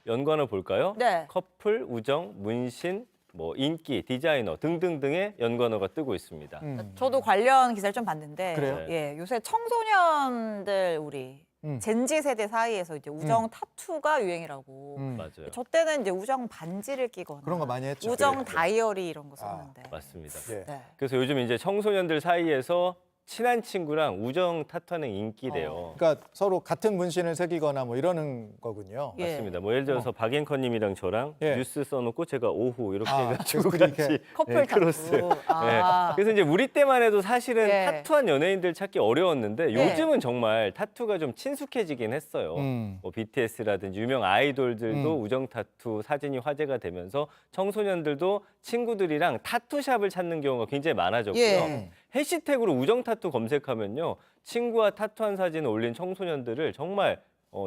Speaker 15: 연관을 볼까요?
Speaker 2: 네.
Speaker 15: 커플, 우정, 문신, 뭐 인기, 디자이너 등등등의 연관어가 뜨고 있습니다.
Speaker 2: 저도 관련 기사를 좀 봤는데
Speaker 1: 그래요?
Speaker 2: 예, 요새 청소년들 우리 젠지 세대 사이에서 이제 우정 타투가 유행이라고.
Speaker 15: 맞아요.
Speaker 2: 저 때는 이제 우정 반지를 끼거나
Speaker 1: 그런 거 많이 했죠.
Speaker 2: 우정 다이어리 이런 거 썼는데.
Speaker 15: 맞습니다.
Speaker 1: 예.
Speaker 2: 네.
Speaker 15: 그래서 요즘 이제 청소년들 사이에서 친한 친구랑 우정 타투하는 인기래요.
Speaker 1: 그러니까 서로 같은 문신을 새기거나 뭐 이러는 거군요.
Speaker 2: 예.
Speaker 15: 맞습니다. 뭐 예를 들어서 박앵커님이랑 저랑
Speaker 1: 예.
Speaker 15: 뉴스 써놓고 제가 오후 이렇게
Speaker 1: 아,
Speaker 15: 해가지고
Speaker 1: 그래서
Speaker 15: 같이
Speaker 1: 이렇게
Speaker 2: 커플
Speaker 15: 예,
Speaker 2: 타투.
Speaker 15: 크로스.
Speaker 2: 아.
Speaker 15: 그래서 이제 우리 때만 해도 사실은
Speaker 2: 예.
Speaker 15: 타투한 연예인들 찾기 어려웠는데
Speaker 2: 네.
Speaker 15: 요즘은 정말 타투가 좀 친숙해지긴 했어요. 뭐 BTS라든지 유명 아이돌들도 우정 타투 사진이 화제가 되면서 청소년들도 친구들이랑 타투샵을 찾는 경우가 굉장히 많아졌고요.
Speaker 2: 예.
Speaker 15: 해시태그로 우정 타투 검색하면요. 친구와 타투한 사진을 올린 청소년들을 정말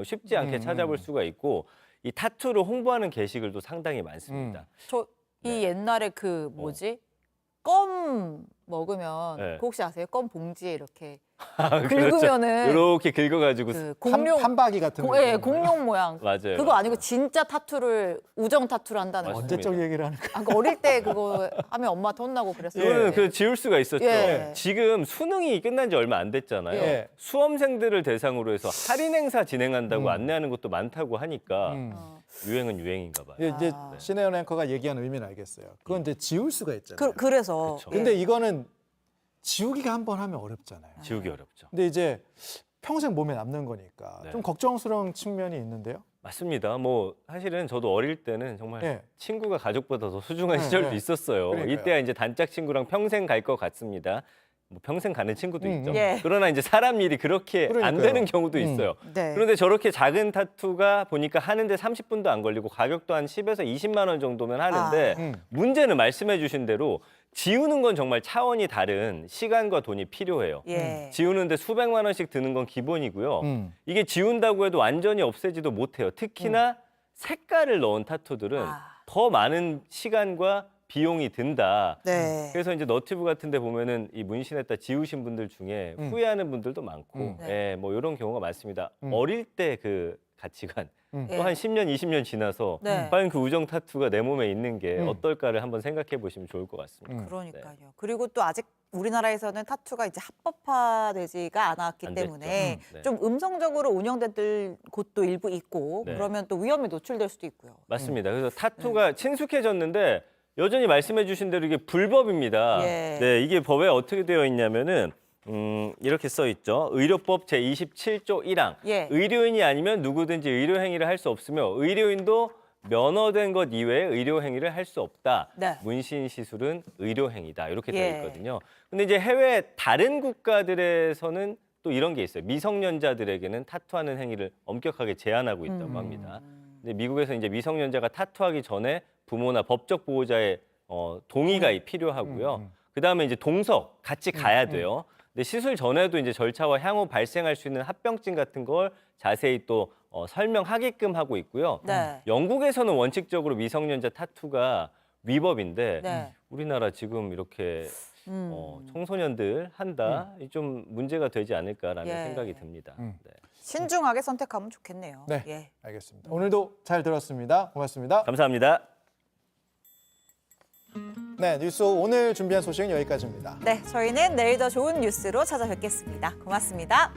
Speaker 15: 쉽지 않게 찾아볼 수가 있고 이 타투를 홍보하는 게시글도 상당히 많습니다.
Speaker 2: 저 이 옛날에 그 뭐지? 껌 먹으면
Speaker 15: 네.
Speaker 2: 그거 혹시 아세요? 껌 봉지에 이렇게
Speaker 15: 그렇죠.
Speaker 2: 긁으면은
Speaker 15: 이렇게 긁어가지고
Speaker 2: 그 공룡
Speaker 1: 판박이 같은 거.
Speaker 2: 예, 공룡 모양.
Speaker 15: 맞아요.
Speaker 2: 그거 아니고 진짜 타투를 우정 타투를 한다는 거.
Speaker 15: 맞습니다.
Speaker 1: 언제적 얘기를 하는 거야?
Speaker 2: 아, 그 어릴 때 그거 하면 엄마한테 혼나고 그랬어요.
Speaker 15: 이거는 그 지울 수가 있었죠.
Speaker 2: 예.
Speaker 15: 지금 수능이 끝난 지 얼마 안 됐잖아요.
Speaker 1: 예.
Speaker 15: 수험생들을 대상으로 해서 할인 행사 진행한다고 안내하는 것도 많다고 하니까 유행은 유행인가 봐요.
Speaker 1: 이제 신혜연 앵커가 얘기하는 의미는 알겠어요. 그건 이제 지울 수가 있잖아요.
Speaker 2: 그래서.
Speaker 15: 그쵸.
Speaker 1: 근데 이거는 지우기가 한 번 하면 어렵잖아요.
Speaker 15: 지우기 어렵죠.
Speaker 1: 근데 이제 평생 몸에 남는 거니까
Speaker 15: 네.
Speaker 1: 좀 걱정스러운 측면이 있는데요.
Speaker 15: 맞습니다. 뭐 사실은 저도 어릴 때는 정말
Speaker 1: 예.
Speaker 15: 친구가 가족보다 더 소중한
Speaker 1: 네,
Speaker 15: 시절도
Speaker 1: 네.
Speaker 15: 있었어요.
Speaker 1: 그러니까요.
Speaker 15: 이때야 이제 단짝 친구랑 평생 갈 것 같습니다. 뭐 평생 가는 친구도 있죠.
Speaker 2: 예.
Speaker 15: 그러나 이제 사람 일이 그렇게 안
Speaker 1: 그러니까요.
Speaker 15: 되는 경우도 있어요.
Speaker 2: 네.
Speaker 15: 그런데 저렇게 작은 타투가 보니까 하는데 30분도 안 걸리고 가격도 한 10에서 20만 원 정도면 하는데 문제는 말씀해 주신 대로 지우는 건 정말 차원이 다른 시간과 돈이 필요해요.
Speaker 2: 예.
Speaker 15: 지우는데 수백만 원씩 드는 건 기본이고요. 이게 지운다고 해도 완전히 없애지도 못해요. 특히나 색깔을 넣은 타투들은 더 많은 시간과 비용이 든다.
Speaker 2: 네.
Speaker 15: 그래서 이제 너튜브 같은 데 보면은 이 문신했다 지우신 분들 중에 후회하는 분들도 많고 예, 뭐 이런 경우가 많습니다. 어릴 때 그 가치관 또 한 10년, 20년 지나서
Speaker 2: 네.
Speaker 15: 과연 그 우정 타투가 내 몸에 있는 게 어떨까를 한번 생각해 보시면 좋을 것 같습니다.
Speaker 2: 그러니까요. 그리고 또 아직 우리나라에서는 타투가 이제 합법화되지가 않았기
Speaker 15: 안
Speaker 2: 때문에
Speaker 15: 됐죠. 네.
Speaker 2: 좀 음성적으로 운영된 곳도 일부 있고
Speaker 15: 네.
Speaker 2: 그러면 또 위험에 노출될 수도 있고요.
Speaker 15: 맞습니다. 그래서 타투가 친숙해졌는데 여전히 말씀해 주신 대로 이게 불법입니다.
Speaker 2: 예.
Speaker 15: 네, 이게 법에 어떻게 되어 있냐면은 이렇게 써 있죠. 의료법 제27조 1항.
Speaker 2: 예.
Speaker 15: 의료인이 아니면 누구든지 의료 행위를 할 수 없으며 의료인도 면허된 것 이외에 의료 행위를 할 수 없다.
Speaker 2: 네.
Speaker 15: 문신 시술은 의료 행위다. 이렇게 되어
Speaker 2: 예.
Speaker 15: 있거든요. 근데 이제 해외 다른 국가들에서는 또 이런 게 있어요. 미성년자들에게는 타투하는 행위를 엄격하게 제한하고 있다고 합니다. 근데 미국에서 이제 미성년자가 타투하기 전에 부모나 법적 보호자의 동의가 필요하고요. 그다음에 이제 동석 같이 가야 돼요. 근데 시술 전에도 이제 절차와 향후 발생할 수 있는 합병증 같은 걸 자세히 또 설명하게끔 하고 있고요.
Speaker 2: 네.
Speaker 15: 영국에서는 원칙적으로 미성년자 타투가 위법인데
Speaker 2: 네.
Speaker 15: 우리나라 지금 이렇게 청소년들 한다 좀 문제가 되지 않을까라는
Speaker 2: 예.
Speaker 15: 생각이 듭니다. 네.
Speaker 2: 신중하게 선택하면 좋겠네요.
Speaker 1: 네,
Speaker 2: 예.
Speaker 1: 알겠습니다. 오늘도 잘 들었습니다. 고맙습니다.
Speaker 15: 감사합니다.
Speaker 1: 네, 뉴스 오늘 준비한 소식은 여기까지입니다.
Speaker 2: 네, 저희는 내일 더 좋은 뉴스로 찾아뵙겠습니다. 고맙습니다.